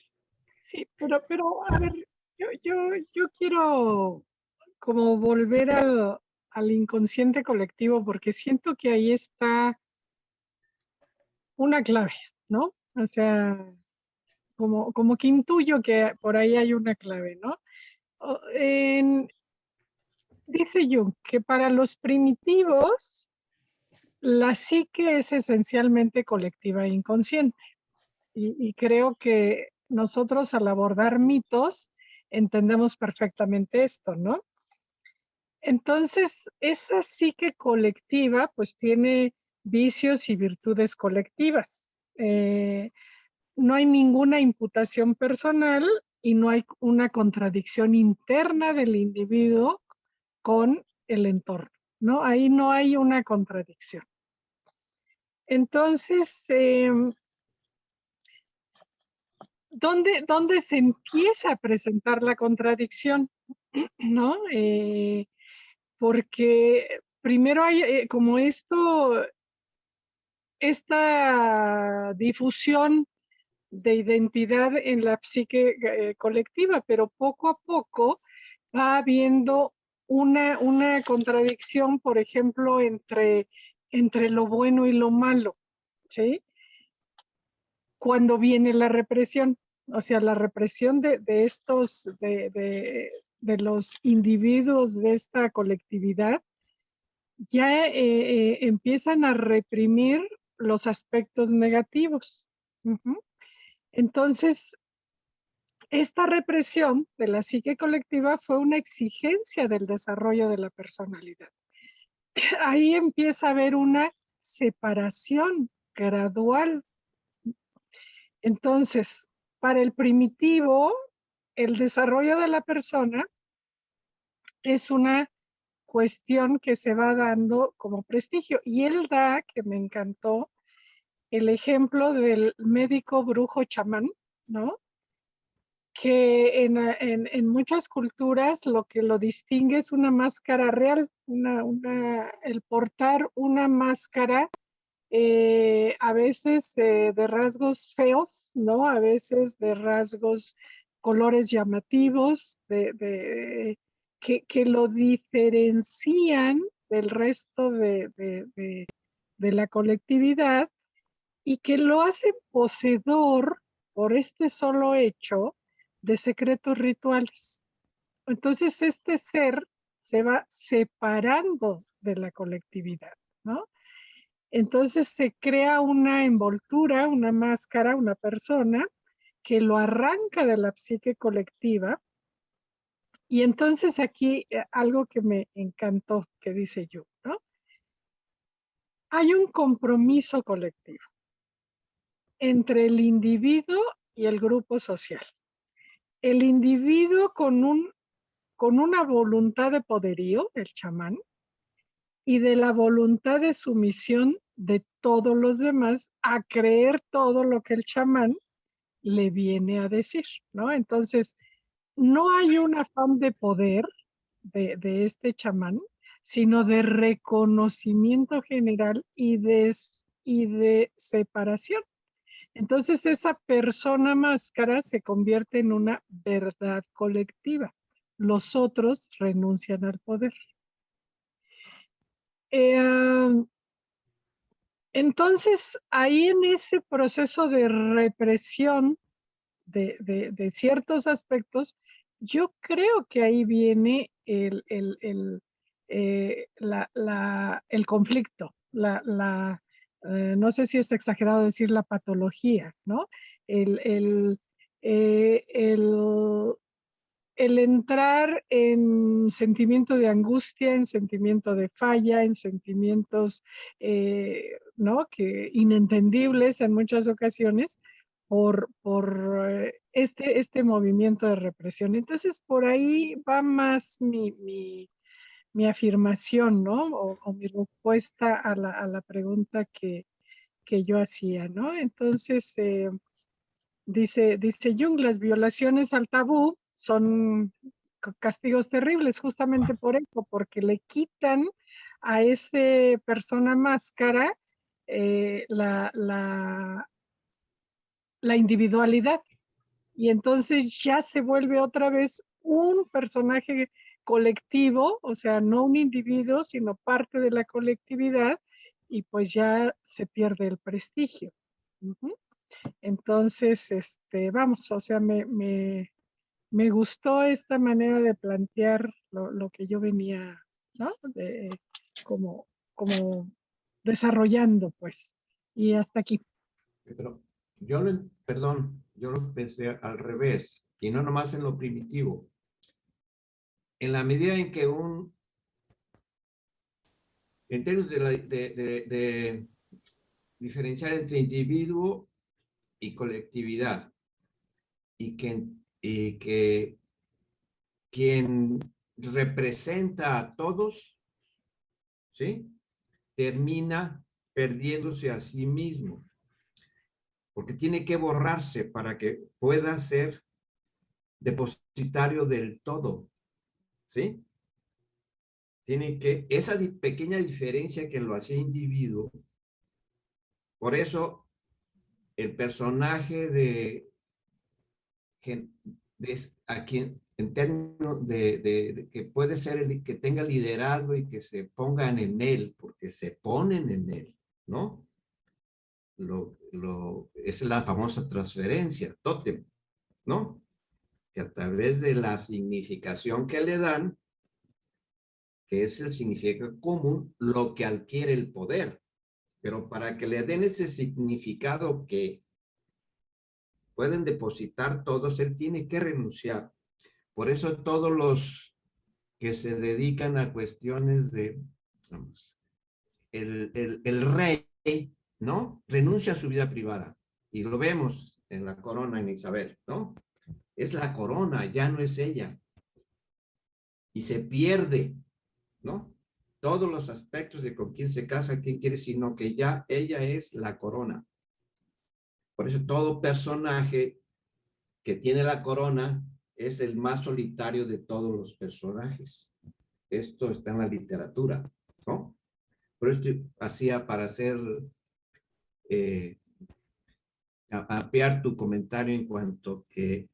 Sí, a ver, yo quiero como volver al inconsciente colectivo porque siento que ahí está una clave, ¿no? O sea, como que intuyo que por ahí hay una clave, ¿no? Dice Jung que para los primitivos la psique es esencialmente colectiva e inconsciente. Y creo que nosotros al abordar mitos entendemos perfectamente esto, ¿no? Entonces, esa psique colectiva pues tiene vicios y virtudes colectivas. No hay ninguna imputación personal y no hay una contradicción interna del individuo con el entorno, ¿no? Ahí no hay una contradicción. Entonces, ¿dónde se empieza a presentar la contradicción? ¿No? Porque primero hay como esta difusión de identidad en la psique colectiva, pero poco a poco va habiendo una contradicción, por ejemplo, entre lo bueno y lo malo, ¿sí? Cuando viene la represión, o sea, la represión de los individuos de esta colectividad, ya empiezan a reprimir los aspectos negativos. Uh-huh. Entonces, esta represión de la psique colectiva fue una exigencia del desarrollo de la personalidad. Ahí empieza a haber una separación gradual. Entonces, para el primitivo, el desarrollo de la persona es una cuestión que se va dando como prestigio. Y él da, que me encantó, el ejemplo del médico brujo chamán, ¿no? Que en muchas culturas lo que lo distingue es una máscara real, el portar una máscara a veces de rasgos feos, ¿no? A veces de rasgos, colores llamativos, que lo diferencian del resto de la colectividad y que lo hacen poseedor por este solo hecho de secretos rituales. Entonces este ser se va separando de la colectividad, ¿no? Entonces se crea una envoltura, una máscara, una persona que lo arranca de la psique colectiva. Y entonces aquí algo que me encantó que dice yo, ¿no? Hay un compromiso colectivo entre el individuo y el grupo social. El individuo con una voluntad de poderío, el chamán, y de la voluntad de sumisión de todos los demás a creer todo lo que el chamán le viene a decir, ¿no? Entonces, no hay un afán de poder de este chamán, sino de reconocimiento general y de separación. Entonces, esa persona máscara se convierte en una verdad colectiva. Los otros renuncian al poder. Entonces, ahí en ese proceso de represión de ciertos aspectos, yo creo que ahí viene el conflicto, no sé si es exagerado decir la patología, ¿no? El, el, eh, el, el entrar en sentimiento de angustia, en sentimiento de falla, en sentimientos, ¿no? Que inentendibles en muchas ocasiones por este movimiento de represión. Entonces, por ahí va más mi afirmación, ¿no? O mi respuesta a la pregunta que yo hacía, ¿no? Entonces, dice Jung, las violaciones al tabú son castigos terribles justamente por eso, porque le quitan a esa persona máscara la individualidad. Y entonces ya se vuelve otra vez un personaje colectivo, o sea, no un individuo, sino parte de la colectividad, y pues ya se pierde el prestigio. Uh-huh. Entonces, vamos, o sea, me gustó esta manera de plantear lo que yo venía, ¿no? Como desarrollando, pues. Y hasta aquí. Pero perdón, yo lo pensé al revés, y no nomás en lo primitivo. En la medida en que en términos de diferenciar entre individuo y colectividad, y que quien representa a todos, ¿sí? Termina perdiéndose a sí mismo, porque tiene que borrarse para que pueda ser depositario del todo, ¿sí? Tiene que, esa pequeña diferencia que lo hacía individuo, por eso el personaje a quien, en términos de que puede ser el que tenga liderazgo y que se pongan en él, porque se ponen en él, ¿no? Es la famosa transferencia, tótem, ¿no? Que a través de la significación que le dan, que es el significado común, lo que adquiere el poder. Pero para que le den ese significado que pueden depositar todos, él tiene que renunciar. Por eso todos los que se dedican a cuestiones vamos, el rey, ¿no? Renuncia a su vida privada. Y lo vemos en la corona en Isabel, ¿no? Es la corona, ya no es ella. Y se pierde, ¿no? Todos los aspectos de con quién se casa, quién quiere, sino que ya ella es la corona. Por eso todo personaje que tiene la corona es el más solitario de todos los personajes. Esto está en la literatura, ¿no? Por esto hacía para hacer, ampliar tu comentario en cuanto que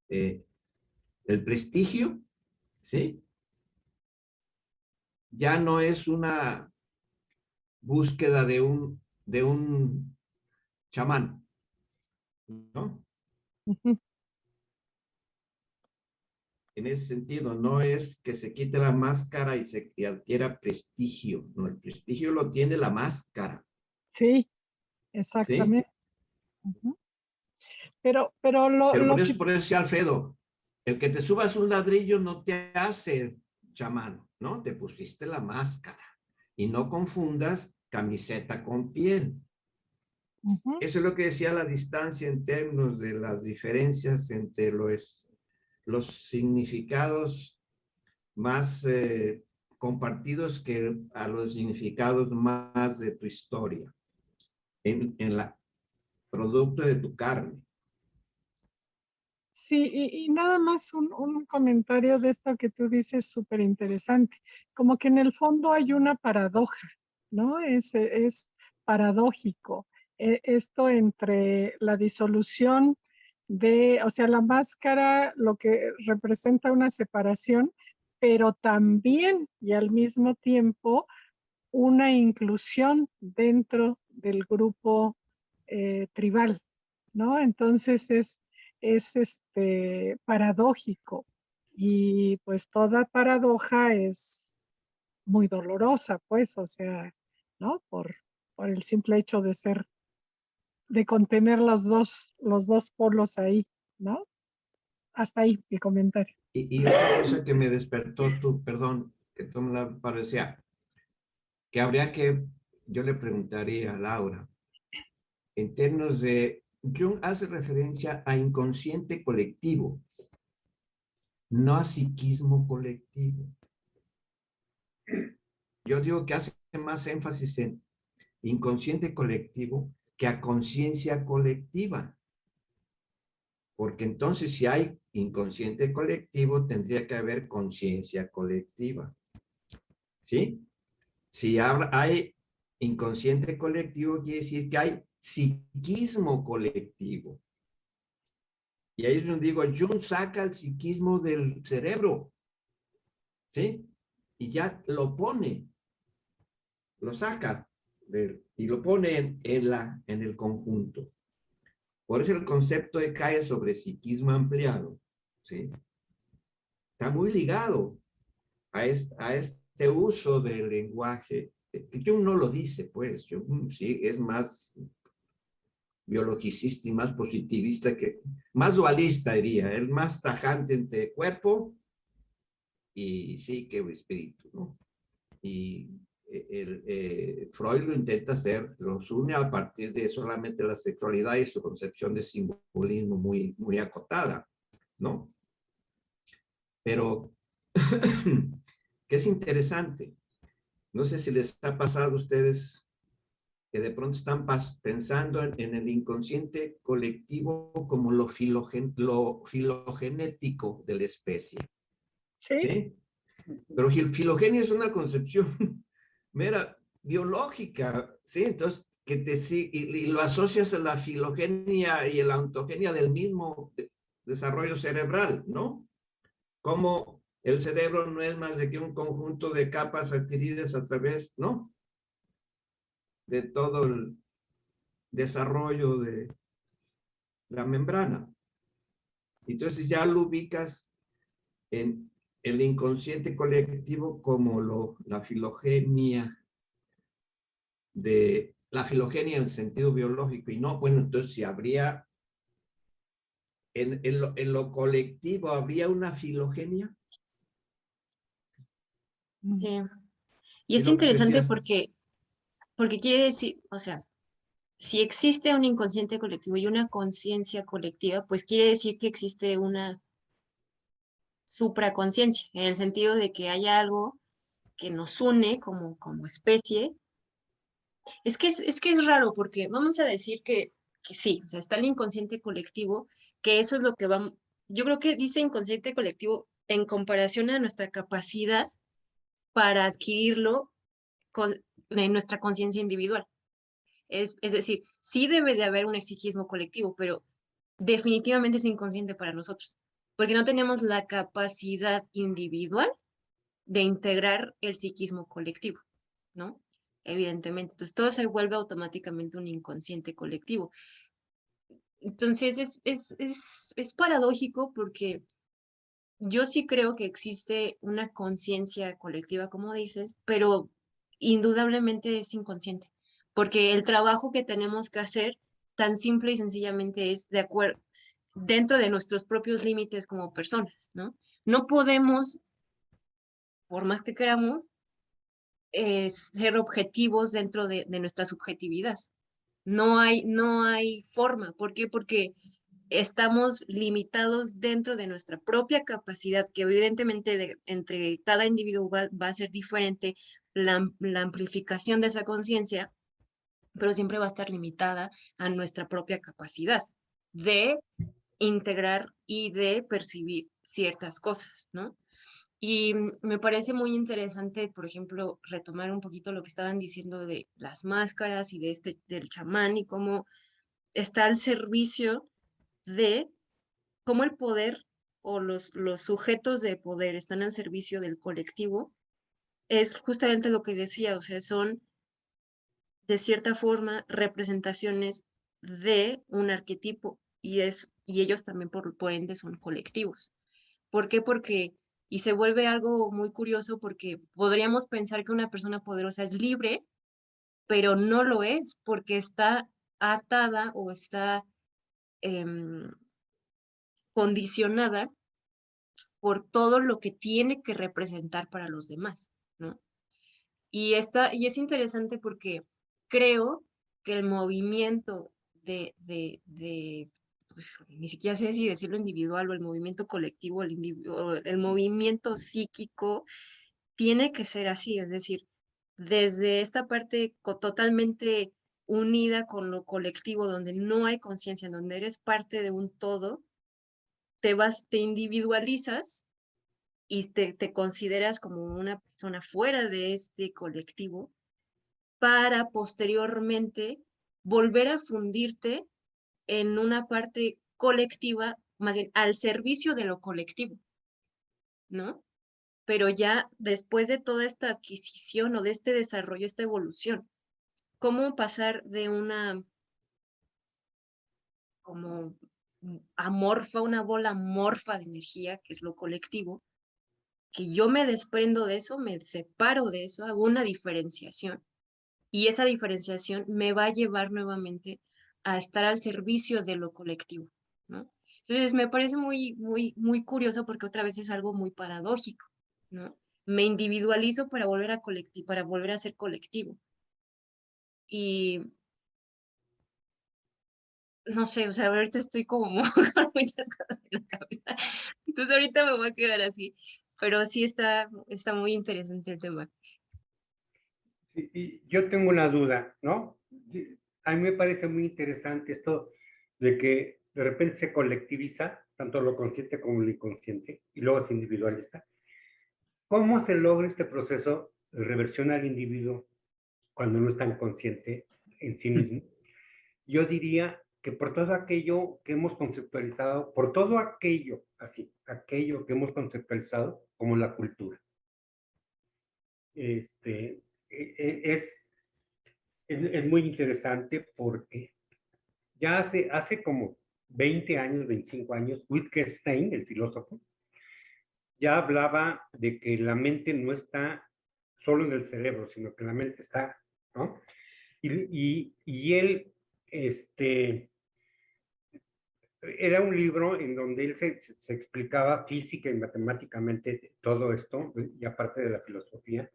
el prestigio, ¿sí? Ya no es una búsqueda de un chamán, ¿no? Uh-huh. En ese sentido, no es que se quite la máscara y adquiera prestigio, no, el prestigio lo tiene la máscara. Sí, exactamente. ¿Sí? Uh-huh. Pero por eso decía Alfredo, el que te subas un ladrillo no te hace chamán, ¿no? Te pusiste la máscara y no confundas camiseta con piel. Uh-huh. Eso es lo que decía la distancia en términos de las diferencias entre los significados más compartidos que a los significados más de tu historia, en la producto de tu carne. Sí, y nada más un comentario de esto que tú dices súper interesante. Como que en el fondo hay una paradoja, ¿no? Es paradójico. Esto entre la disolución o sea, la máscara, lo que representa una separación, pero también y al mismo tiempo una inclusión dentro del grupo tribal, ¿no? Entonces es paradójico y pues toda paradoja es muy dolorosa, pues, o sea, ¿no? Por el simple hecho de ser, de contener los dos polos ahí, ¿no? Hasta ahí mi comentario. Y otra cosa que me despertó perdón, que tú me la parecía, que habría que, yo le preguntaría a Laura, en términos de, Jung hace referencia a inconsciente colectivo, no a psiquismo colectivo. Yo digo que hace más énfasis en inconsciente colectivo que a conciencia colectiva. Porque entonces si hay inconsciente colectivo, tendría que haber conciencia colectiva. ¿Sí? Si hay inconsciente colectivo, quiere decir que hay psiquismo colectivo. Y ahí es donde digo, Jung saca el psiquismo del cerebro. ¿Sí? Y ya lo pone, lo saca y lo pone en el conjunto. Por eso el concepto de cae sobre psiquismo ampliado, ¿sí? Está muy ligado a este uso del lenguaje. Jung no lo dice, pues, Jung sí es más biologicista y más positivista, más dualista diría, el más tajante entre cuerpo y psique o espíritu, ¿no? Y Freud lo intenta hacer, los une a partir de solamente la sexualidad y su concepción de simbolismo muy, muy acotada, ¿no? Pero, que es interesante, no sé si les ha pasado a ustedes que de pronto están pensando en el inconsciente colectivo como lo filogenético de la especie, Sí. ¿sí? Pero filogenia es una concepción mera biológica, ¿sí? Entonces, y lo asocias a la filogenia y a la ontogenia del mismo desarrollo cerebral, ¿no? Como el cerebro no es más de que un conjunto de capas adquiridas a través, ¿no? De todo el desarrollo de la membrana. Entonces ya lo ubicas en el inconsciente colectivo como la filogenia en el sentido biológico. Y no, bueno, entonces si habría, en lo colectivo, ¿habría una filogenia? Sí. Y Sí, es lo que interesante decías. porque quiere decir, o sea, si existe un inconsciente colectivo y una conciencia colectiva, pues quiere decir que existe una supraconciencia, en el sentido de que hay algo que nos une como especie. Es que es raro porque vamos a decir que sí, o sea, está el inconsciente colectivo, que eso es lo que vamos, yo creo que dice inconsciente colectivo en comparación a nuestra capacidad para adquirirlo en nuestra conciencia individual. Es decir, sí debe de haber un psiquismo colectivo, pero definitivamente es inconsciente para nosotros, porque no tenemos la capacidad individual de integrar el psiquismo colectivo, ¿no? Evidentemente. Entonces todo se vuelve automáticamente un inconsciente colectivo. Entonces es paradójico porque yo sí creo que existe una conciencia colectiva, como dices, pero indudablemente es inconsciente, porque el trabajo que tenemos que hacer tan simple y sencillamente es de acuerdo dentro de nuestros propios límites como personas, ¿no? No podemos, por más que queramos, ser objetivos dentro de nuestra subjetividad. No hay forma. ¿Por qué? Porque estamos limitados dentro de nuestra propia capacidad, que evidentemente entre cada individuo va a ser diferente la amplificación de esa conciencia, pero siempre va a estar limitada a nuestra propia capacidad de integrar y de percibir ciertas cosas, ¿no? Y me parece muy interesante, por ejemplo, retomar un poquito lo que estaban diciendo de las máscaras y del chamán y cómo está al servicio de cómo el poder o los sujetos de poder están al servicio del colectivo es justamente lo que decía, o sea, son de cierta forma representaciones de un arquetipo y ellos también por ende son colectivos. ¿Por qué? Porque, y se vuelve algo muy curioso porque podríamos pensar que una persona poderosa es libre, pero no lo es porque está atada o está em, condicionada por todo lo que tiene que representar para los demás, ¿no? Y es interesante porque creo que el movimiento pues, ni siquiera sé si decirlo individual o el movimiento colectivo, o el movimiento psíquico, tiene que ser así, es decir, desde esta parte totalmente unida con lo colectivo, donde no hay conciencia, en donde eres parte de un todo, te individualizas y te consideras como una persona fuera de este colectivo para posteriormente volver a fundirte en una parte colectiva, más bien al servicio de lo colectivo, ¿no? Pero ya después de toda esta adquisición o de este desarrollo, esta evolución, ¿cómo pasar de una como amorfa, una bola amorfa de energía, que es lo colectivo, que yo me desprendo de eso, me separo de eso, hago una diferenciación y esa diferenciación me va a llevar nuevamente a estar al servicio de lo colectivo, ¿no? Entonces me parece muy curioso porque otra vez es algo muy paradójico, ¿no? Me individualizo para volver a ser colectivo. Y no sé, o sea, ahorita estoy como con muchas cosas en la cabeza. Entonces ahorita me voy a quedar así. Pero sí está muy interesante el tema. Y yo tengo una duda, ¿no? A mí me parece muy interesante esto de que de repente se colectiviza tanto lo consciente como lo inconsciente y luego se individualiza. ¿Cómo se logra este proceso de reversión al individuo cuando no es tan consciente en sí mismo? Yo diría que por todo aquello que hemos conceptualizado, por todo aquello, así, aquello que hemos conceptualizado como la cultura. Este, es muy interesante porque ya hace como 20 años, 25 años, Wittgenstein, el filósofo, ya hablaba de que la mente no está solo en el cerebro, sino que la mente está, ¿no? Y él, era un libro en donde él se explicaba física y matemáticamente todo esto, y aparte de la filosofía.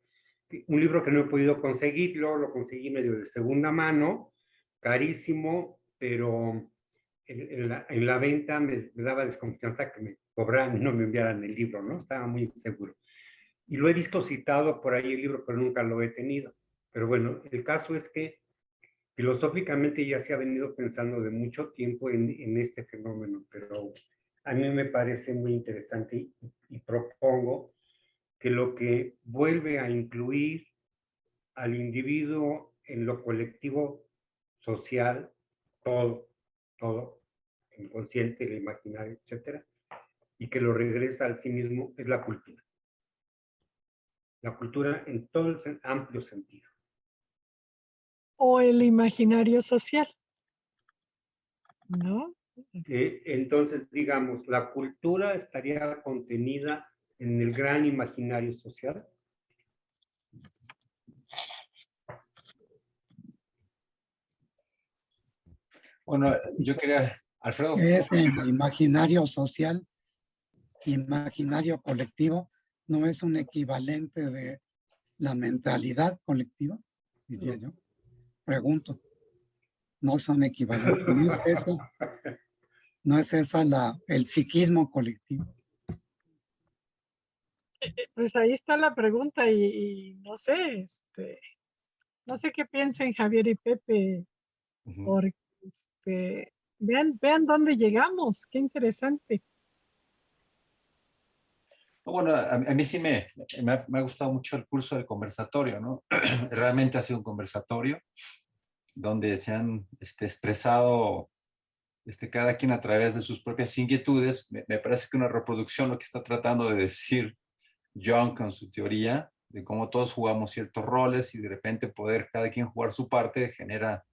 Un libro que no he podido conseguir, luego lo conseguí medio de segunda mano, carísimo, pero en la venta me daba desconfianza que me cobraran y no me enviaran el libro, ¿no? Estaba muy inseguro. Y lo he visto citado por ahí el libro, pero nunca lo he tenido. Pero bueno, el caso es que filosóficamente ya se ha venido pensando de mucho tiempo en este fenómeno, pero a mí me parece muy interesante y propongo que lo que vuelve a incluir al individuo en lo colectivo social, todo, el inconsciente, el imaginario, etcétera, y que lo regresa al sí mismo es la cultura. La cultura en todo el amplio sentido. O el imaginario social, ¿no? Entonces, digamos, la cultura estaría contenida en el gran imaginario social. Bueno, yo quería, Alfredo. Es el imaginario social, imaginario colectivo, no es un equivalente de la mentalidad colectiva, diría yo. Pregunto, no son equivalentes, no es esa el psiquismo colectivo. Pues ahí está la pregunta y no sé, no sé qué piensen Javier y Pepe, porque vean dónde llegamos, qué interesante. Bueno, a mí sí me ha gustado mucho el curso del conversatorio, ¿no? Realmente ha sido un conversatorio donde se han expresado cada quien a través de sus propias inquietudes. Me parece que una reproducción, lo que está tratando de decir Jung con su teoría, de cómo todos jugamos ciertos roles y de repente poder cada quien jugar su parte genera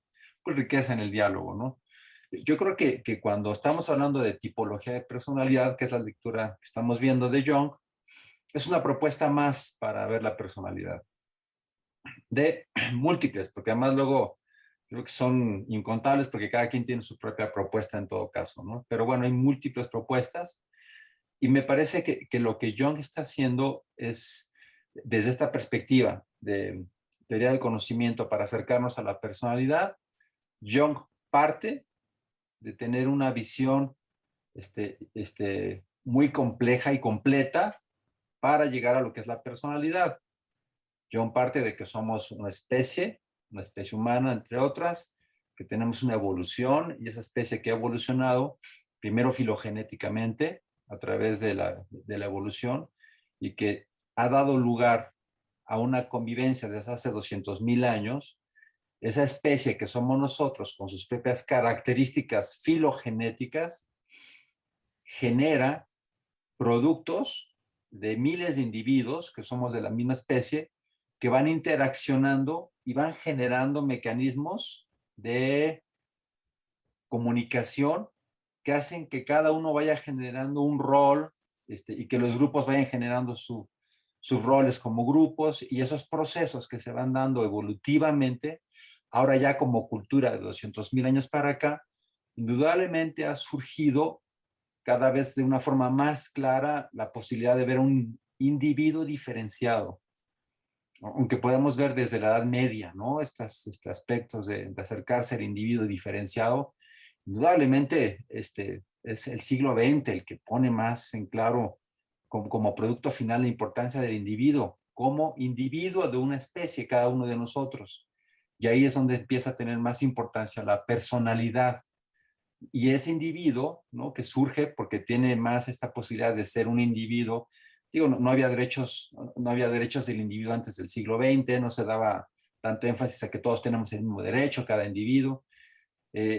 pues, riqueza en el diálogo, ¿no? Yo creo que cuando estamos hablando de tipología de personalidad, que es la lectura que estamos viendo de Jung, es una propuesta más para ver la personalidad. De múltiples, porque además luego creo que son incontables porque cada quien tiene su propia propuesta en todo caso, ¿no? Pero bueno, hay múltiples propuestas y me parece que lo que Jung está haciendo es, desde esta perspectiva de teoría del conocimiento para acercarnos a la personalidad, Jung parte de tener una visión muy compleja y completa para llegar a lo que es la personalidad. Jung parte de que somos una especie humana, entre otras, que tenemos una evolución y esa especie que ha evolucionado, primero filogenéticamente, a través de la evolución, y que ha dado lugar a una convivencia desde hace 200.000 años, esa especie que somos nosotros, con sus propias características filogenéticas, genera productos de miles de individuos que somos de la misma especie, que van interaccionando y van generando mecanismos de comunicación que hacen que cada uno vaya generando un rol y que los grupos vayan generando sus roles como grupos, y esos procesos que se van dando evolutivamente, ahora ya como cultura de 200.000 años para acá, indudablemente ha surgido cada vez de una forma más clara la posibilidad de ver un individuo diferenciado, aunque podemos ver desde la Edad Media, ¿no? Estos aspectos de acercarse al individuo diferenciado. Indudablemente es el siglo XX el que pone más en claro como producto final la importancia del individuo, como individuo de una especie, cada uno de nosotros. Y ahí es donde empieza a tener más importancia la personalidad. Y ese individuo, ¿no? Que surge porque tiene más esta posibilidad de ser un individuo. Digo, no había derechos del individuo antes del siglo XX, no se daba tanto énfasis a que todos tenemos el mismo derecho, cada individuo.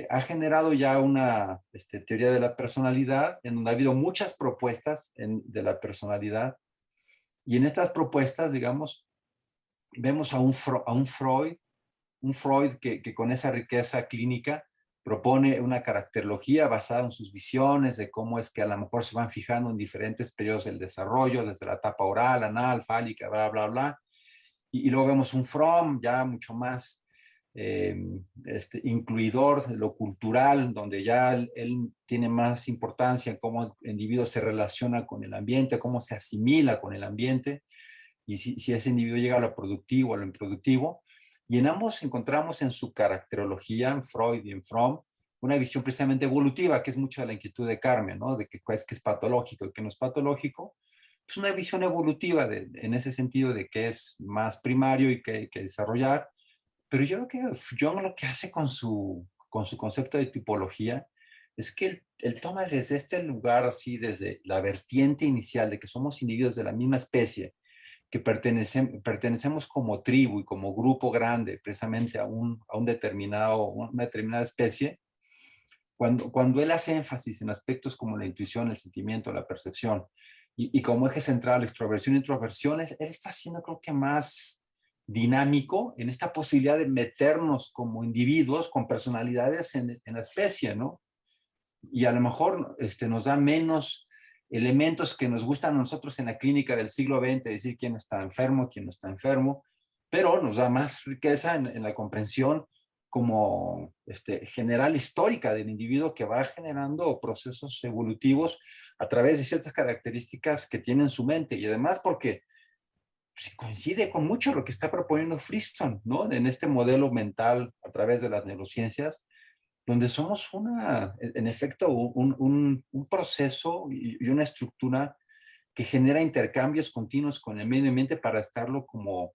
Ha generado ya una teoría de la personalidad en donde ha habido muchas propuestas de la personalidad, y en estas propuestas, digamos, vemos a un Freud que con esa riqueza clínica propone una caracterología basada en sus visiones de cómo es que a lo mejor se van fijando en diferentes periodos del desarrollo, desde la etapa oral, anal, fálica, bla, bla, bla. Y luego vemos un Fromm ya mucho más incluidor de lo cultural, donde ya él tiene más importancia en cómo el individuo se relaciona con el ambiente, cómo se asimila con el ambiente, y si ese individuo llega a lo productivo, a lo improductivo. Y en ambos encontramos en su caracterología, en Freud y en Fromm, una visión precisamente evolutiva, que es mucho de la inquietud de Carmen, ¿no? De que es patológico y que no es patológico. Es una visión evolutiva en ese sentido de que es más primario y que hay que desarrollar. Pero yo creo que Jung lo que hace con su concepto de tipología es que él toma desde este lugar, así desde la vertiente inicial de que somos individuos de la misma especie, que pertenecemos como tribu y como grupo grande precisamente a una determinada especie. Cuando él hace énfasis en aspectos como la intuición, el sentimiento, la percepción, y como eje central extroversión e introversión, él está haciendo, creo que, más dinámico en esta posibilidad de meternos como individuos con personalidades en la especie, ¿no? Y a lo mejor nos da menos elementos que nos gustan a nosotros en la clínica del siglo XX, decir quién está enfermo, quién no está enfermo, pero nos da más riqueza en la comprensión como general histórica del individuo, que va generando procesos evolutivos a través de ciertas características que tiene en su mente, y además porque coincide con mucho lo que está proponiendo Friston, ¿no? En este modelo mental a través de las neurociencias, donde somos en efecto, un proceso y una estructura que genera intercambios continuos con el medio ambiente para estarlo como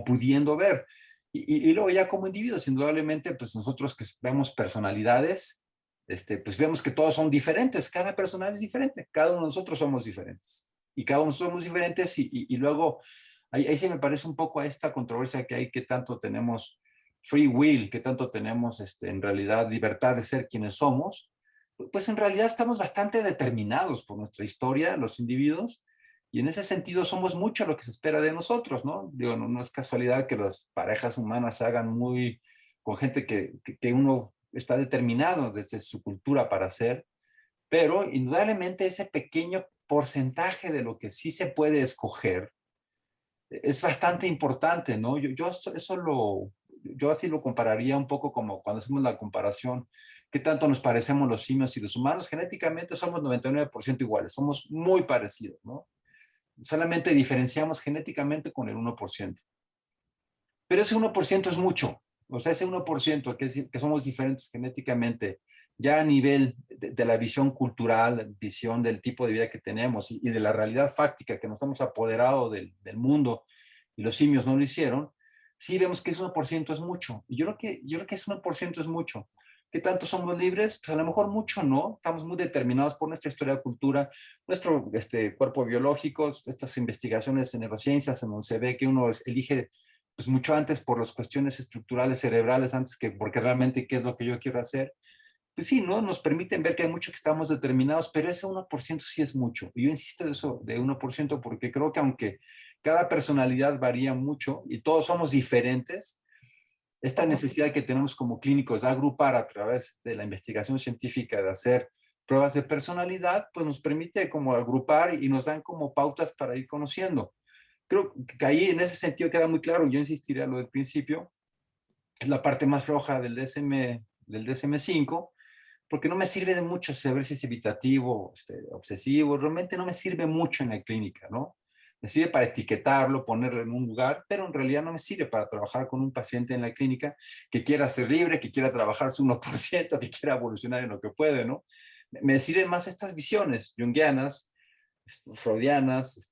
pudiendo ver. Y luego ya como individuos, indudablemente, pues nosotros que vemos personalidades, pues vemos que todos son diferentes, cada personalidad es diferente, cada uno de nosotros somos diferentes. Y cada uno somos diferentes y luego ahí se me parece un poco a esta controversia que hay, que tanto tenemos free will, que tanto tenemos en realidad libertad de ser quienes somos. Pues en realidad estamos bastante determinados por nuestra historia, los individuos, Y en ese sentido somos mucho lo que se espera de nosotros, ¿no? Digo, no es casualidad que las parejas humanas se hagan muy con gente que uno está determinado desde su cultura para hacer, pero indudablemente ese pequeño porcentaje de lo que sí se puede escoger es bastante importante, ¿no? Yo así lo compararía un poco como cuando hacemos la comparación, ¿qué tanto nos parecemos los simios y los humanos? Genéticamente somos 99% iguales, somos muy parecidos, ¿no? Solamente diferenciamos genéticamente con el 1%. Pero ese 1% es mucho. O sea, ese 1% que somos diferentes genéticamente, ya a nivel de la visión cultural, visión del tipo de vida que tenemos y de la realidad fáctica que nos hemos apoderado del mundo y los simios no lo hicieron, sí vemos que ese 1% es mucho. Y yo creo que ese 1% es mucho. ¿Qué tanto somos libres? Pues a lo mejor mucho no. Estamos muy determinados por nuestra historia, cultura, nuestro cuerpo biológico, estas investigaciones en neurociencias en donde se ve que uno elige pues mucho antes por las cuestiones estructurales cerebrales, antes que porque realmente qué es lo que yo quiero hacer. Pues sí, ¿no? Nos permiten ver que hay mucho que estamos determinados, pero ese 1% sí es mucho. Y yo insisto en eso de 1% porque creo que aunque cada personalidad varía mucho y todos somos diferentes, esta necesidad que tenemos como clínicos de agrupar a través de la investigación científica, de hacer pruebas de personalidad, pues nos permite como agrupar y nos dan como pautas para ir conociendo. Creo que ahí en ese sentido queda muy claro, yo insistiría a lo del principio, es la parte más floja del DSM-5, porque no me sirve de mucho saber si es evitativo, obsesivo, realmente no me sirve mucho en la clínica, ¿no? Me sirve para etiquetarlo, ponerlo en un lugar, pero en realidad no me sirve para trabajar con un paciente en la clínica que quiera ser libre, que quiera trabajar su 1%, que quiera evolucionar en lo que puede, ¿no? Me sirven más estas visiones junguianas, freudianas,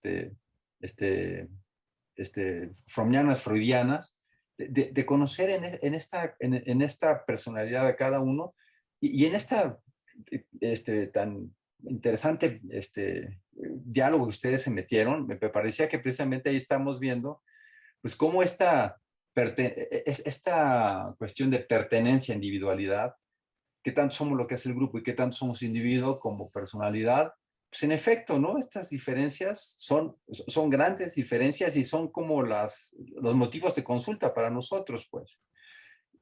freudianas, freudianas, de conocer en esta personalidad de cada uno y en esta tan interesante diálogo que ustedes se metieron, me parecía que precisamente ahí estamos viendo pues cómo esta cuestión de pertenencia, individualidad, qué tanto somos lo que es el grupo y qué tanto somos individuo como personalidad, pues en efecto, ¿no? Estas diferencias son grandes diferencias y son como los motivos de consulta para nosotros, pues.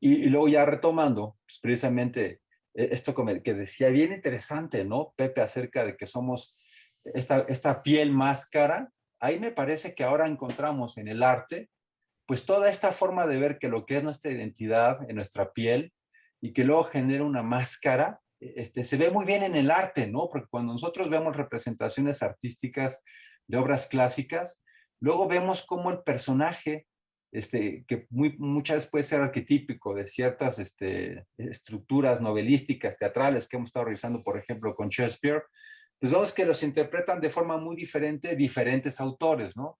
Y luego ya retomando, pues precisamente esto que decía bien interesante, ¿no? Pepe, acerca de que somos esta piel máscara, ahí me parece que ahora encontramos en el arte, pues toda esta forma de ver que lo que es nuestra identidad en nuestra piel y que luego genera una máscara, se ve muy bien en el arte, ¿no? Porque cuando nosotros vemos representaciones artísticas de obras clásicas, luego vemos cómo el personaje, que muchas veces puede ser arquetípico de ciertas estructuras novelísticas, teatrales que hemos estado revisando, por ejemplo, con Shakespeare, pues vemos que los interpretan de forma muy diferente diferentes autores, ¿no?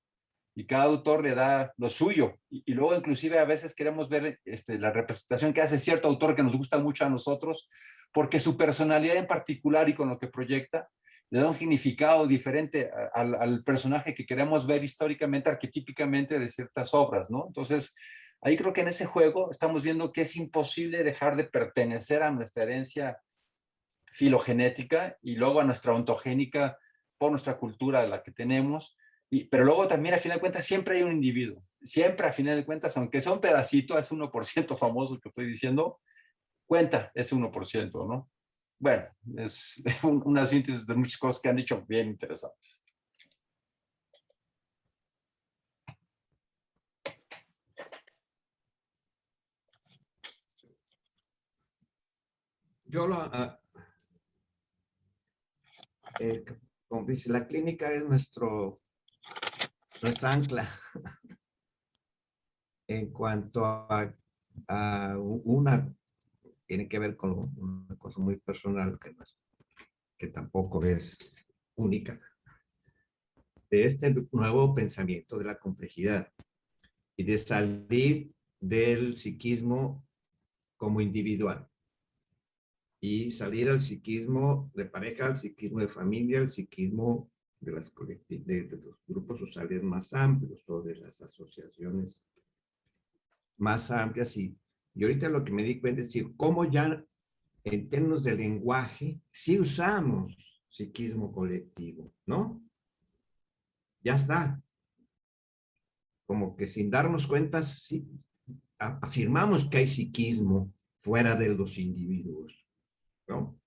Y cada autor le da lo suyo. Y luego inclusive a veces queremos ver la representación que hace cierto autor que nos gusta mucho a nosotros, porque su personalidad en particular y con lo que proyecta, le da un significado diferente al personaje que queremos ver históricamente, arquetípicamente de ciertas obras, ¿no? Entonces, ahí creo que en ese juego estamos viendo que es imposible dejar de pertenecer a nuestra herencia filogenética y luego a nuestra ontogénica por nuestra cultura de la que tenemos. Pero luego también, a final de cuentas, siempre hay un individuo. Siempre, a final de cuentas, aunque sea un pedacito, ese 1% famoso que estoy diciendo, cuenta ese 1%, ¿no? Bueno, es una síntesis de muchas cosas que han dicho bien interesantes. Yo como dice, la clínica es nuestra ancla en cuanto a una, tiene que ver con una cosa muy personal que tampoco es única, de este nuevo pensamiento de la complejidad y de salir del psiquismo como individual y salir al psiquismo de pareja, al psiquismo de familia, al psiquismo de los grupos sociales más amplios o de las asociaciones más amplias. Y ahorita lo que me di cuenta es decir, cómo ya en términos de lenguaje sí usamos psiquismo colectivo, ¿no? ya está. Como que sin darnos cuenta, sí, afirmamos que hay psiquismo fuera de los individuos, ¿no?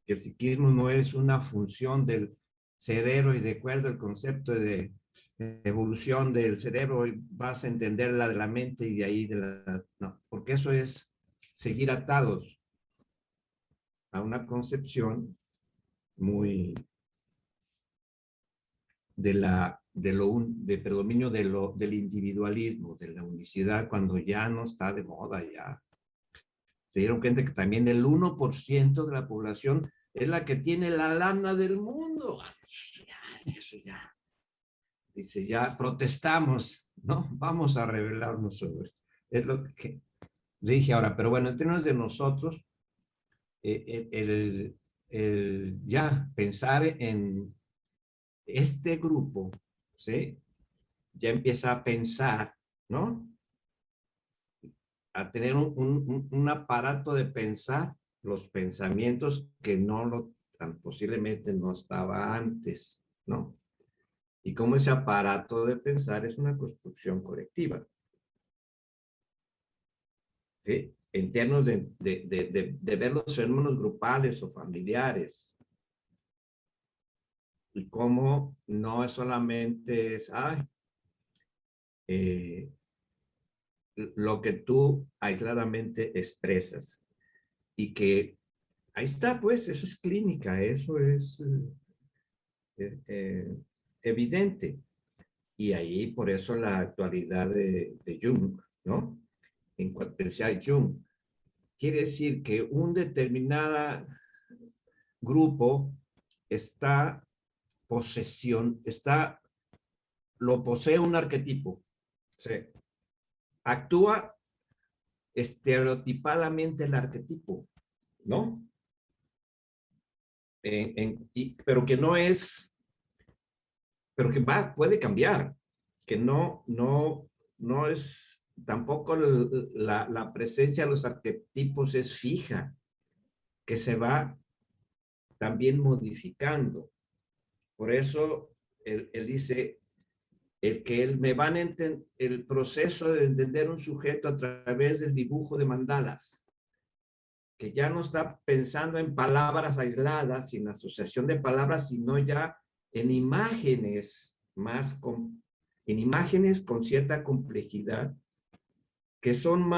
Que el psiquismo no es una función del cerebro y de acuerdo al concepto de evolución del cerebro vas a entender la de la mente y de ahí de la... No, porque eso es seguir atados a una concepción muy de predominio del individualismo, de la unicidad, cuando ya no está de moda, ya se dieron cuenta que también el 1% de la población es la que tiene la lana del mundo. Eso ya. Dice, ya protestamos, ¿no? Vamos a rebelarnos sobre esto. Es lo que dije ahora, pero bueno, en términos de nosotros, ya pensar en este grupo, ¿sí? Ya empieza a pensar, ¿no? A tener un aparato de pensar los pensamientos que no lo, tan posiblemente no estaba antes, ¿no? Y cómo ese aparato de pensar es una construcción colectiva, ¿sí? En términos de ver los fenómenos grupales o familiares. Y cómo no es solamente es, lo que tú aisladamente expresas. Y que ahí está, pues, eso es clínica, eso es evidente. Y ahí, por eso, la actualidad de Jung, ¿no? En cuanto decía Jung, quiere decir que un determinado grupo está lo posee un arquetipo. ¿Sí? Actúa estereotipadamente el arquetipo, ¿no? Pero que no es, pero que puede cambiar, que no es, tampoco la presencia de los arquetipos es fija, que se va también modificando. Por eso él dice, me van a entender el proceso de entender un sujeto a través del dibujo de mandalas, que ya no está pensando en palabras aisladas, sin asociación de palabras, sino ya en imágenes en imágenes con cierta complejidad, que son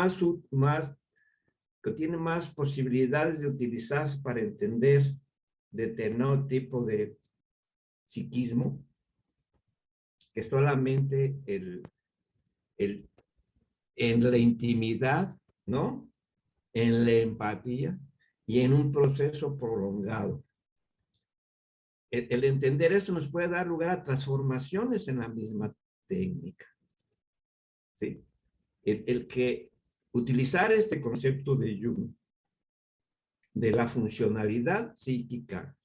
que tienen más posibilidades de utilizarse para entender determinado tipo de psiquismo, que solamente en la intimidad, ¿no? En la empatía y en un proceso prolongado. El entender esto nos puede dar lugar a transformaciones en la misma técnica. ¿Sí? El que utilizar este concepto de Jung, de la funcionalidad psíquica,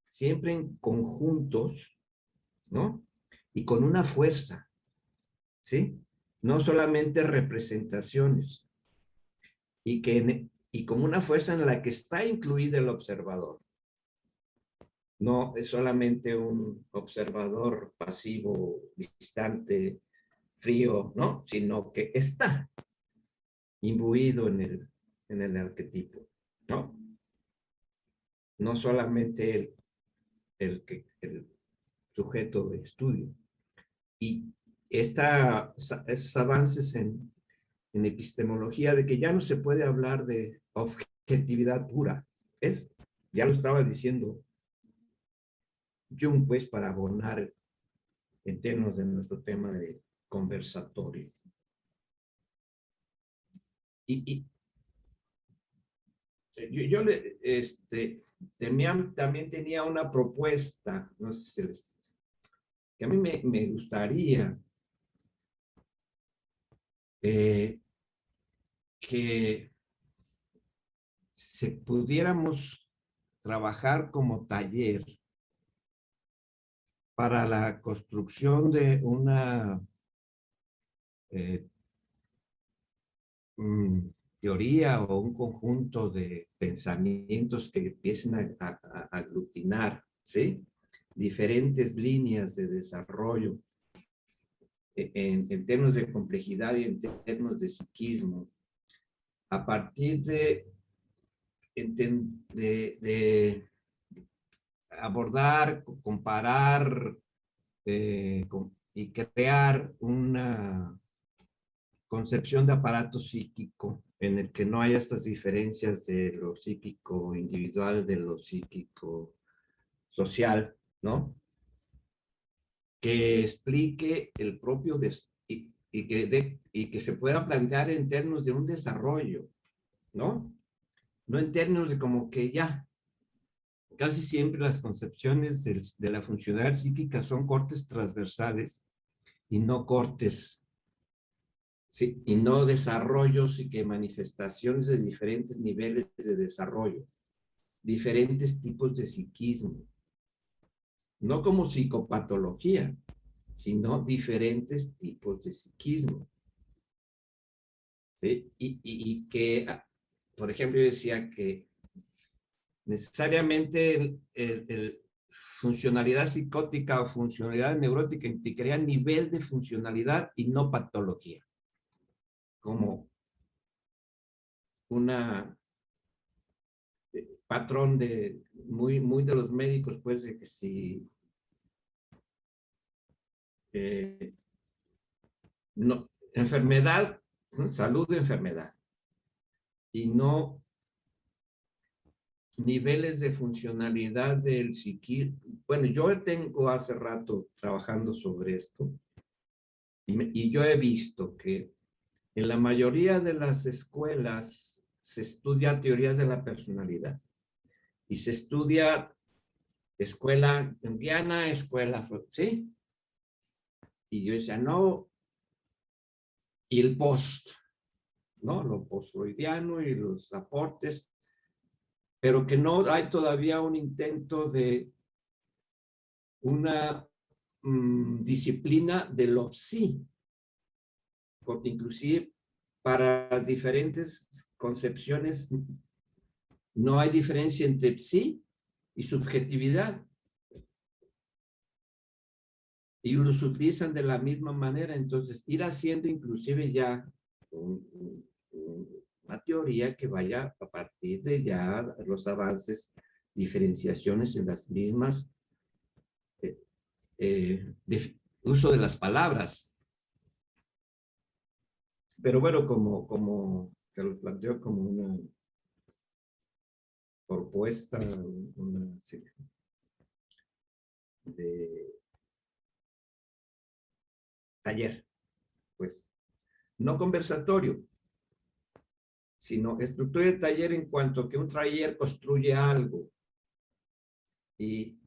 siempre en conjuntos, ¿no? Y con una fuerza, ¿sí? No solamente representaciones, y como una fuerza en la que está incluido el observador. No es solamente un observador pasivo, distante, frío, ¿no? Sino que está imbuido en el arquetipo, ¿no? No solamente el sujeto de estudio. Y esos avances en epistemología de que ya no se puede hablar de objetividad pura, ¿es? Ya lo estaba diciendo Jung, pues, para abonar en términos de nuestro tema de conversatorio. Yo también tenía una propuesta, no sé si que a mí me gustaría que pudiéramos trabajar como taller para la construcción de una teoría o un conjunto de pensamientos que empiecen a aglutinar, ¿sí? diferentes líneas de desarrollo en términos de complejidad y en términos de psiquismo, a partir de abordar, comparar y crear una concepción de aparato psíquico en el que no haya estas diferencias de lo psíquico individual, de lo psíquico social, ¿no? Que explique el propio y que se pueda plantear en términos de un desarrollo, ¿no? No en términos de como que ya, casi siempre las concepciones de la funcionalidad psíquica son cortes transversales y no cortes, ¿sí? Y no desarrollos y que manifestaciones de diferentes niveles de desarrollo, diferentes tipos de psiquismo. No como psicopatología, sino diferentes tipos de psiquismo. ¿Sí? Y que, por ejemplo, yo decía que necesariamente funcionalidad psicótica o funcionalidad neurótica implicaría nivel de funcionalidad y no patología. Como una patrón muy de los médicos, pues, de que si no, enfermedad, ¿no? Salud de enfermedad, y no niveles de funcionalidad del psiquismo. Bueno, yo tengo hace rato trabajando sobre esto, y yo he visto que en la mayoría de las escuelas se estudia teorías de la personalidad, y se estudia escuela junguiana, escuela, ¿sí? Y yo decía, no, y el post, ¿no? Lo post-freudiano y los aportes, pero que no hay todavía un intento de una disciplina de lo psi, porque inclusive para las diferentes concepciones no hay diferencia entre psi y subjetividad, y los utilizan de la misma manera. Entonces ir haciendo inclusive ya una teoría que vaya a partir de ya los avances, diferenciaciones en las mismas uso de las palabras. Pero bueno, como te lo planteo como una propuesta, sí, de taller, pues, no conversatorio, sino estructura de taller en cuanto que un taller construye algo y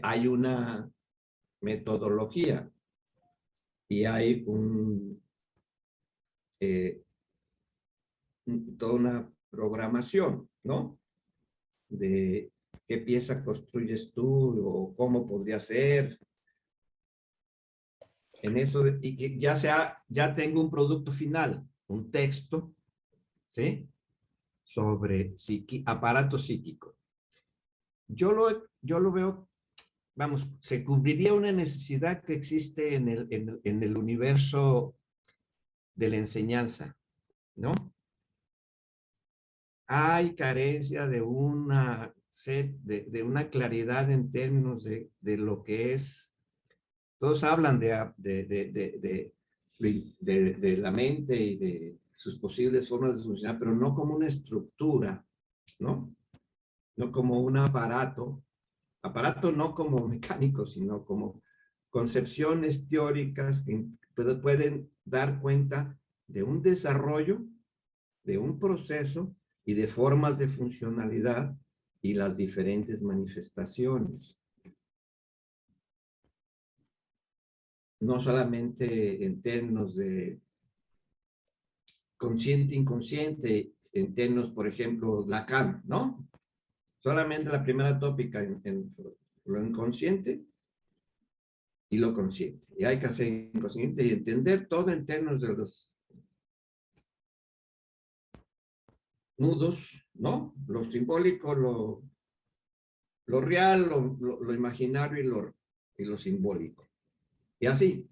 hay una metodología y hay toda una programación, ¿no? De qué pieza construyes tú o cómo podría ser. En eso, y que ya tengo un producto final, un texto, ¿sí? Sobre aparato psíquico. Yo lo veo, vamos, se cubriría una necesidad que existe en el universo de la enseñanza, ¿no? Hay carencia de una claridad en términos de lo que es. Todos hablan de la mente y de sus posibles formas de funcionar, pero no como una estructura, ¿no? No como un aparato no como mecánico, sino como concepciones teóricas que pueden dar cuenta de un desarrollo, de un proceso y de formas de funcionalidad y las diferentes manifestaciones. No solamente en términos de consciente, inconsciente, en términos, por ejemplo, Lacan, ¿no? Solamente la primera tópica en lo inconsciente y lo consciente. Y hay que hacer inconsciente y entender todo en términos de los nudos, ¿no? Lo simbólico, lo lo real, lo imaginario y lo simbólico. Y así,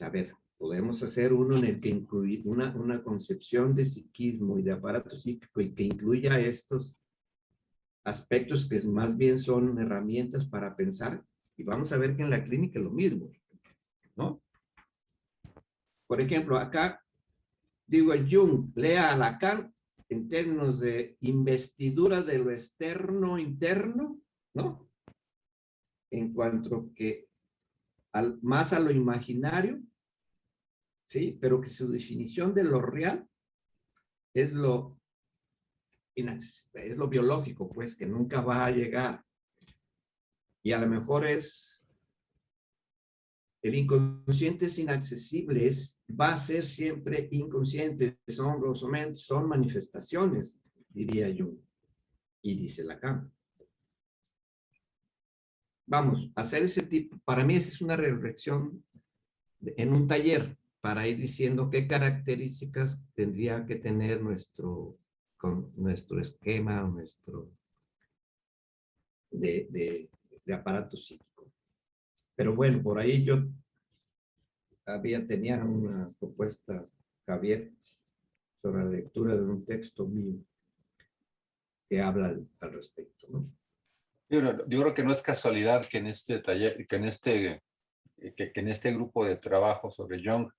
a ver, podemos hacer uno en el que incluye una concepción de psiquismo y de aparato psíquico y que incluya estos aspectos que más bien son herramientas para pensar, y vamos a ver que en la clínica es lo mismo, ¿no? Por ejemplo, acá digo, Jung lea a Lacan en términos de investidura de lo externo interno, ¿no? En cuanto que más a lo imaginario, ¿sí? Pero que su definición de lo real es lo biológico, pues, que nunca va a llegar. Y a lo mejor el inconsciente es inaccesible, va a ser siempre inconsciente, son manifestaciones, diría yo, y dice Lacan. Vamos, hacer ese tipo, para mí esa es una reflexión en un taller, para ir diciendo qué características tendría que tener nuestro esquema, de aparato psíquico. Pero bueno, por ahí yo tenía una propuesta, Javier, sobre la lectura de un texto mío que habla al respecto, ¿no? Yo creo que no es casualidad que en este taller, que en este grupo de trabajo sobre Jung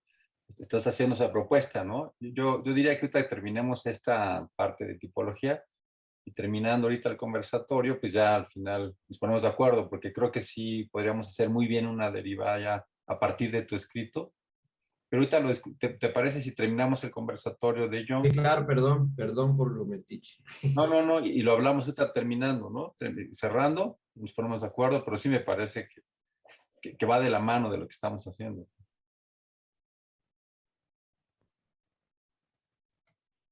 estás haciendo esa propuesta, ¿no? Yo diría que ahorita terminemos esta parte de tipología y terminando ahorita el conversatorio, pues ya al final nos ponemos de acuerdo, porque creo que sí podríamos hacer muy bien una derivada ya a partir de tu escrito. Pero ahorita, ¿te parece si terminamos el conversatorio de Jung? Sí, claro, perdón por lo metiche. No, y lo hablamos ahorita terminando, ¿no? Cerrando, nos ponemos de acuerdo, pero sí me parece que va de la mano de lo que estamos haciendo.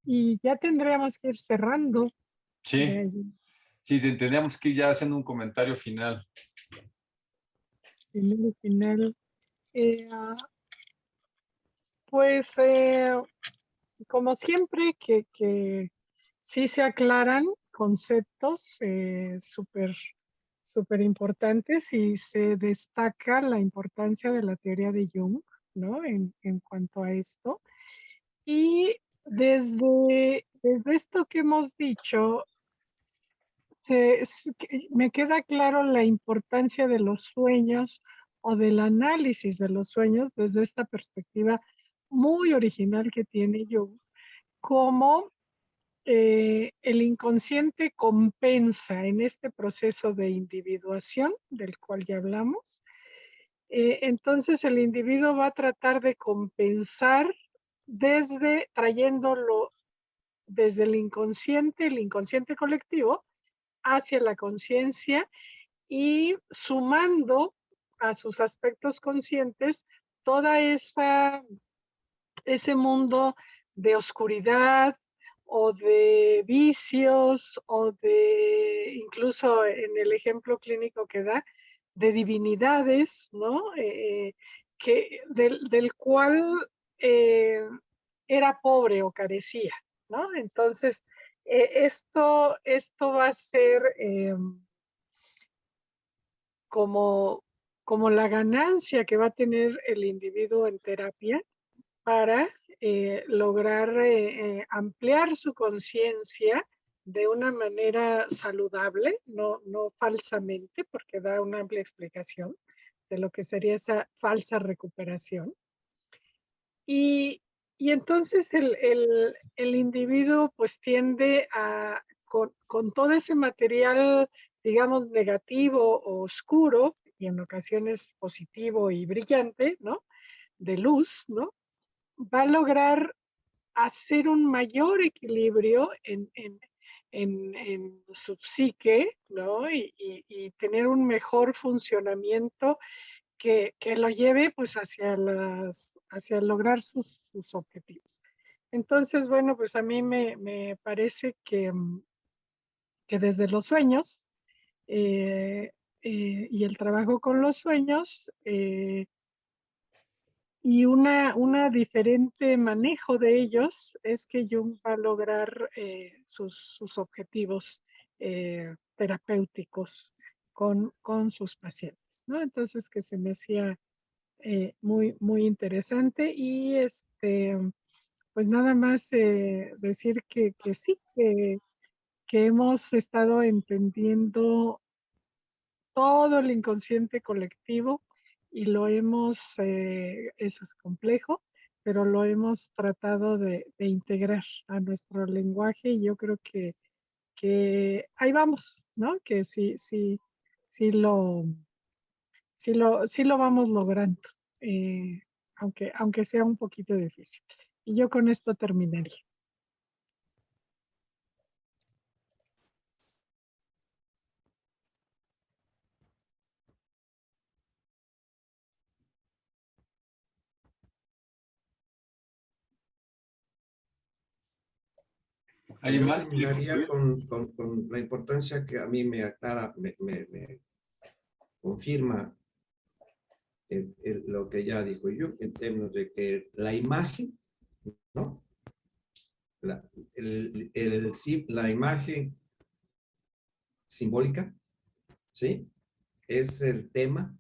Y ya tendríamos que ir cerrando. Sí, tendríamos que ir ya haciendo un comentario final. Final. Pues, como siempre, que sí se aclaran conceptos súper importantes y se destaca la importancia de la teoría de Jung, ¿no? En cuanto a esto. Y desde esto que hemos dicho, me queda claro la importancia de los sueños o del análisis de los sueños desde esta perspectiva muy original que tiene Jung, cómo el inconsciente compensa en este proceso de individuación del cual ya hablamos. Entonces el individuo va a tratar de compensar trayéndolo desde el inconsciente colectivo, hacia la conciencia y sumando a sus aspectos conscientes toda ese mundo de oscuridad o de vicios o de, incluso en el ejemplo clínico que da, de divinidades, ¿no? Del cual era pobre o carecía, ¿no? Entonces, esto va a ser como la ganancia que va a tener el individuo en terapia para lograr ampliar su conciencia de una manera saludable, no falsamente, porque da una amplia explicación de lo que sería esa falsa recuperación. Y entonces el individuo pues tiende a, con todo ese material, digamos, negativo o oscuro, y en ocasiones positivo y brillante, ¿no? De luz, ¿no? Va a lograr hacer un mayor equilibrio en su psique, ¿no? Y tener un mejor funcionamiento que lo lleve pues hacia lograr sus objetivos. Entonces, bueno, pues a mí me parece que desde los sueños y el trabajo con los sueños y una diferente manejo de ellos es que Jung va a lograr sus objetivos terapéuticos con sus pacientes, ¿no? Entonces, que se me hacía muy, muy interesante y pues nada más decir que sí, que hemos estado entendiendo todo el inconsciente colectivo y lo hemos, eso es complejo, pero lo hemos tratado de integrar a nuestro lenguaje y yo creo que ahí vamos, ¿no? Que sí lo vamos logrando, aunque sea un poquito difícil. Y yo con esto terminaría. ¿Alguien Yo más? terminaría con la importancia que a mí me aclara, me confirma lo que ya dijo yo, en términos de que la imagen, ¿no? La imagen simbólica, ¿sí? Es el tema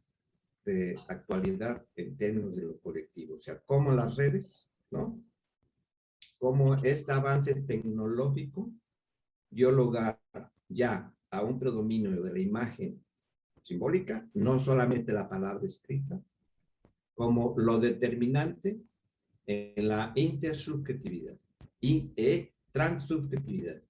de actualidad en términos de lo colectivo. O sea, cómo las redes, ¿no? Cómo este avance tecnológico dio lugar ya a un predominio de la imagen simbólica, no solamente la palabra escrita, como lo determinante en la intersubjetividad y transsubjetividad.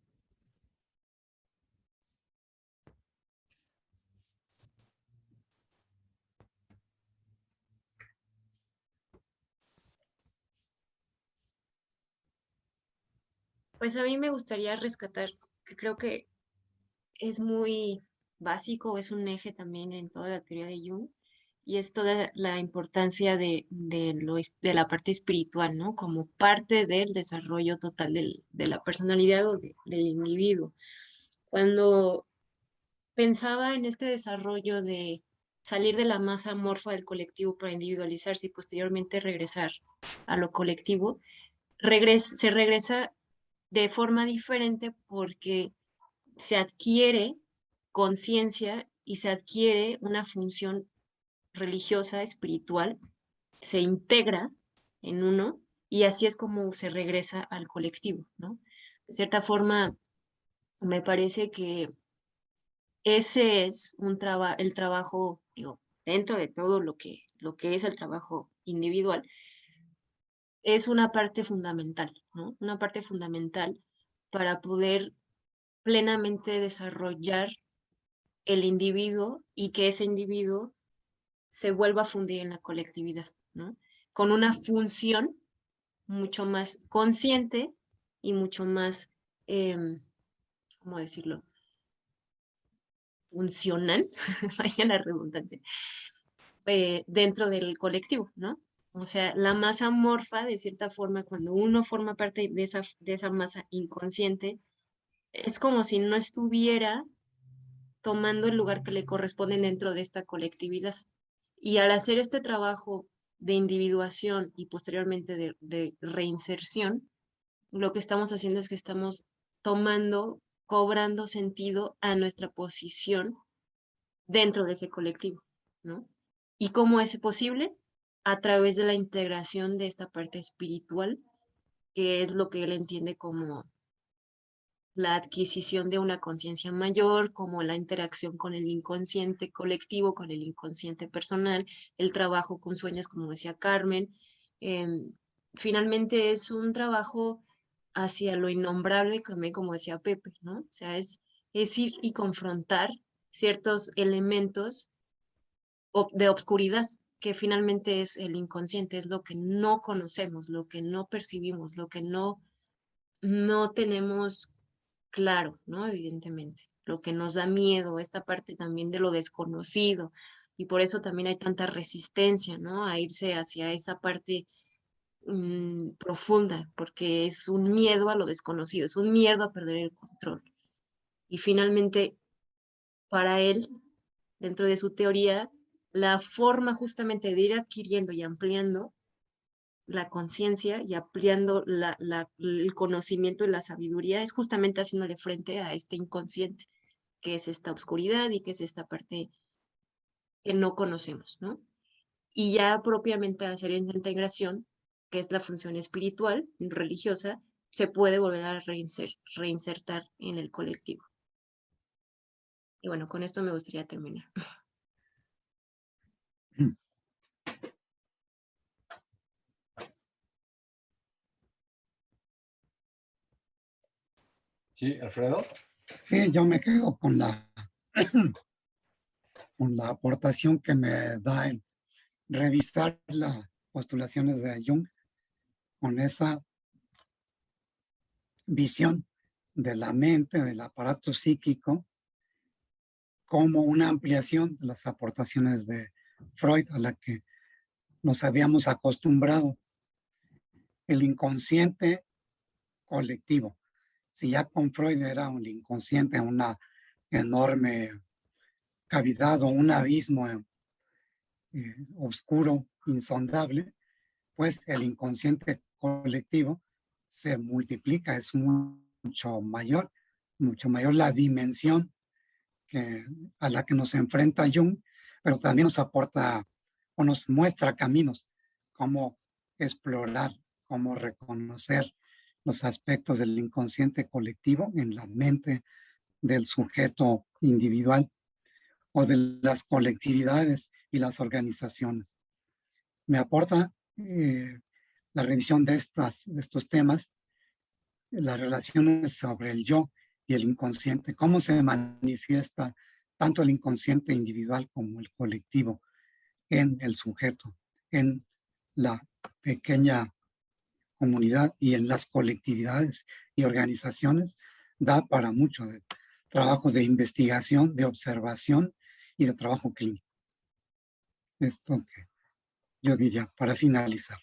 Pues a mí me gustaría rescatar, que creo que es muy básico, es un eje también en toda la teoría de Jung, y es toda la importancia de la parte espiritual, ¿no? Como parte del desarrollo total de la personalidad o del individuo. Cuando pensaba en este desarrollo de salir de la masa amorfa del colectivo para individualizarse y posteriormente regresar a lo colectivo, se regresa de forma diferente porque se adquiere conciencia y se adquiere una función religiosa, espiritual, se integra en uno y así es como se regresa al colectivo, ¿no? De cierta forma, me parece que ese es el trabajo, digo, dentro de todo lo que es el trabajo individual, es una parte fundamental, ¿no? Una parte fundamental para poder plenamente desarrollar el individuo y que ese individuo se vuelva a fundir en la colectividad, ¿no? Con una función mucho más consciente y mucho más, ¿cómo decirlo? Funcional, vaya la redundancia, dentro del colectivo, ¿no? O sea, la masa amorfa, de cierta forma, cuando uno forma parte de esa masa inconsciente, es como si no estuviera tomando el lugar que le corresponde dentro de esta colectividad. Y al hacer este trabajo de individuación y posteriormente de reinserción, lo que estamos haciendo es que estamos cobrando sentido a nuestra posición dentro de ese colectivo, ¿no? ¿Y cómo es posible? A través de la integración de esta parte espiritual, que es lo que él entiende como la adquisición de una conciencia mayor, como la interacción con el inconsciente colectivo, con el inconsciente personal, el trabajo con sueños, como decía Carmen. Finalmente es un trabajo hacia lo innombrable, como decía Pepe, ¿no? O sea, es ir y confrontar ciertos elementos de obscuridad, que finalmente es el inconsciente, es lo que no conocemos, lo que no percibimos, lo que no tenemos claro, ¿no? Evidentemente, lo que nos da miedo, esta parte también de lo desconocido, y por eso también hay tanta resistencia, ¿no? A irse hacia esa parte profunda, porque es un miedo a lo desconocido, es un miedo a perder el control. Y finalmente, para él, dentro de su teoría, la forma justamente de ir adquiriendo y ampliando la conciencia y ampliando el conocimiento y la sabiduría es justamente haciéndole frente a este inconsciente, qué es esta oscuridad y qué es esta parte que no conocemos, ¿no? Y ya propiamente hacer esa integración, que es la función espiritual, religiosa, se puede volver a reinsertar en el colectivo. Y bueno, con esto me gustaría terminar. Sí, Alfredo. Sí, yo me quedo con con la aportación que me da el revisar las postulaciones de Jung, con esa visión de la mente, del aparato psíquico, como una ampliación de las aportaciones de Freud a la que nos habíamos acostumbrado. El inconsciente colectivo. Si ya con Freud era un inconsciente, una enorme cavidad o un abismo oscuro, insondable, pues el inconsciente colectivo se multiplica, es mucho mayor la dimensión a la que nos enfrenta Jung, pero también nos aporta o nos muestra caminos, cómo explorar, cómo reconocer los aspectos del inconsciente colectivo en la mente del sujeto individual o de las colectividades y las organizaciones. Me aporta la revisión de estos temas, las relaciones sobre el yo y el inconsciente, cómo se manifiesta tanto el inconsciente individual como el colectivo en el sujeto, en la pequeña comunidad y en las colectividades y organizaciones, da para mucho de trabajo de investigación, de observación y de trabajo clínico. Esto que yo diría para finalizar.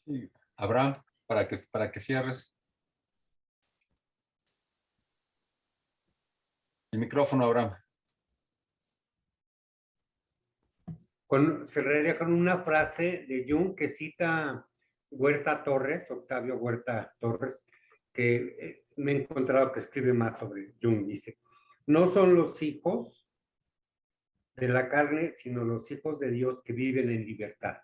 Sí. Abraham, para que cierres. El micrófono, Abraham. Cerraría con una frase de Jung que cita Huerta Torres, Octavio Huerta Torres, que me he encontrado que escribe más sobre Jung. Dice, no son los hijos de la carne, sino los hijos de Dios que viven en libertad.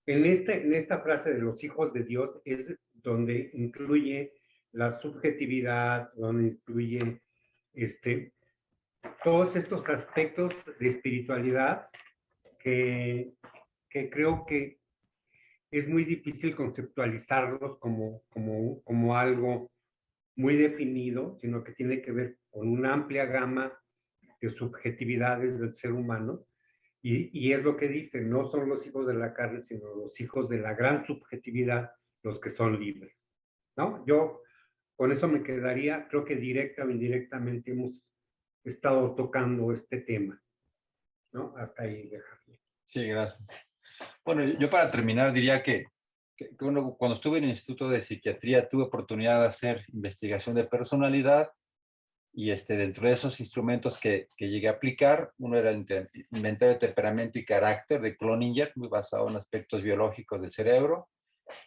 En esta frase de los hijos de Dios es donde incluye la subjetividad, donde incluye todos estos aspectos de espiritualidad que creo que es muy difícil conceptualizarlos como algo muy definido, sino que tiene que ver con una amplia gama de subjetividades del ser humano. Y es lo que dice, no son los hijos de la carne, sino los hijos de la gran subjetividad los que son libres, ¿no? Yo con eso me quedaría, creo que directa o indirectamente hemos estado tocando este tema, ¿no? Hasta ahí dejarlo. Sí, gracias. Bueno, yo para terminar diría que cuando estuve en el Instituto de Psiquiatría tuve oportunidad de hacer investigación de personalidad y dentro de esos instrumentos que llegué a aplicar, uno era el inventario de temperamento y carácter de Cloninger, muy basado en aspectos biológicos del cerebro.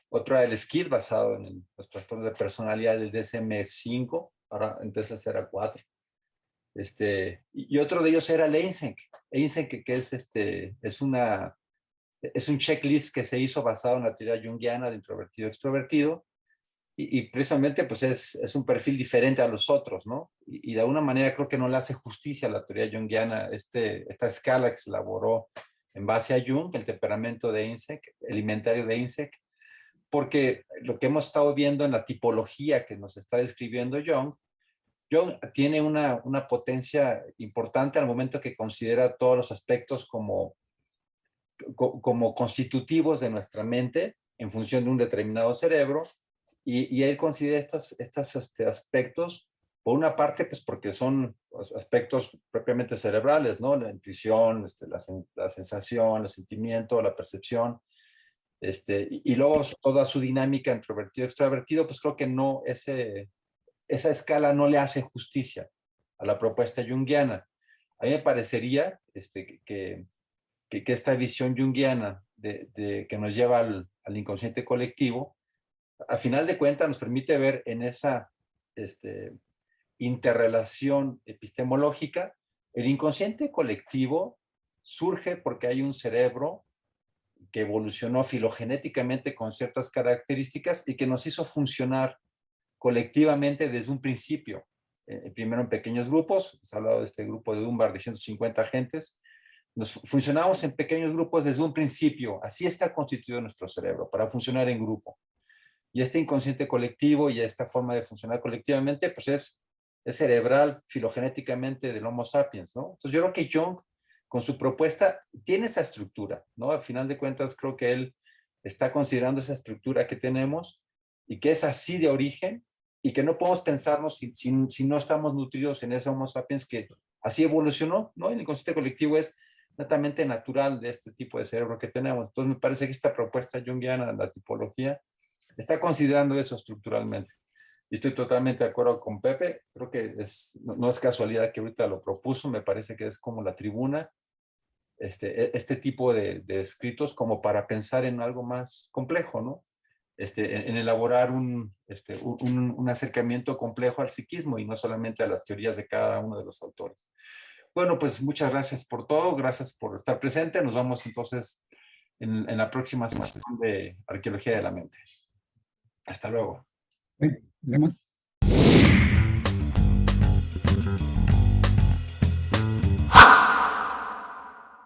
Otro era el SKID, basado en los trastornos de personalidad del DSM-5, ahora entonces era 4. Y otro de ellos era el Eysenck. Eysenck, que es un checklist que se hizo basado en la teoría junguiana de introvertido-extrovertido, y precisamente pues es un perfil diferente a los otros, ¿no? Y de alguna manera creo que no le hace justicia a la teoría junguiana, esta escala que se elaboró en base a Jung, el temperamento de Eysenck, el inventario de Eysenck, porque lo que hemos estado viendo en la tipología que nos está describiendo Jung tiene una potencia importante al momento que considera todos los aspectos como constitutivos de nuestra mente en función de un determinado cerebro, y él considera estos aspectos, por una parte, pues porque son aspectos propiamente cerebrales, ¿no? La intuición, la sensación, el sentimiento, la percepción, y luego toda su dinámica introvertido-extrovertido, pues creo que no, esa escala no le hace justicia a la propuesta junguiana. A mí me parecería que esta visión junguiana que nos lleva al inconsciente colectivo, a final de cuentas nos permite ver en interrelación epistemológica, el inconsciente colectivo surge porque hay un cerebro que evolucionó filogenéticamente con ciertas características y que nos hizo funcionar colectivamente desde un principio. Primero en pequeños grupos, se ha hablado de este grupo de Dunbar de 150 agentes. Funcionamos en pequeños grupos desde un principio. Así está constituido nuestro cerebro, para funcionar en grupo. Y este inconsciente colectivo y esta forma de funcionar colectivamente, pues es cerebral filogenéticamente del Homo sapiens, ¿no? Entonces yo creo que Jung, con su propuesta, tiene esa estructura, ¿no? Al final de cuentas, creo que él está considerando esa estructura que tenemos y que es así de origen y que no podemos pensarnos si no estamos nutridos en ese Homo sapiens que así evolucionó, ¿no? El inconsciente colectivo es netamente natural de este tipo de cerebro que tenemos. Entonces me parece que esta propuesta junguiana, la tipología, está considerando eso estructuralmente. Y estoy totalmente de acuerdo con Pepe. Creo que no es casualidad que ahorita lo propuso. Me parece que es como la tribuna, este tipo de escritos como para pensar en algo más complejo, ¿no? En elaborar un acercamiento complejo al psiquismo y no solamente a las teorías de cada uno de los autores. Bueno, pues muchas gracias por todo. Gracias por estar presente. Nos vemos entonces en la próxima sesión de Arqueología de la Mente. Hasta luego. Vemos.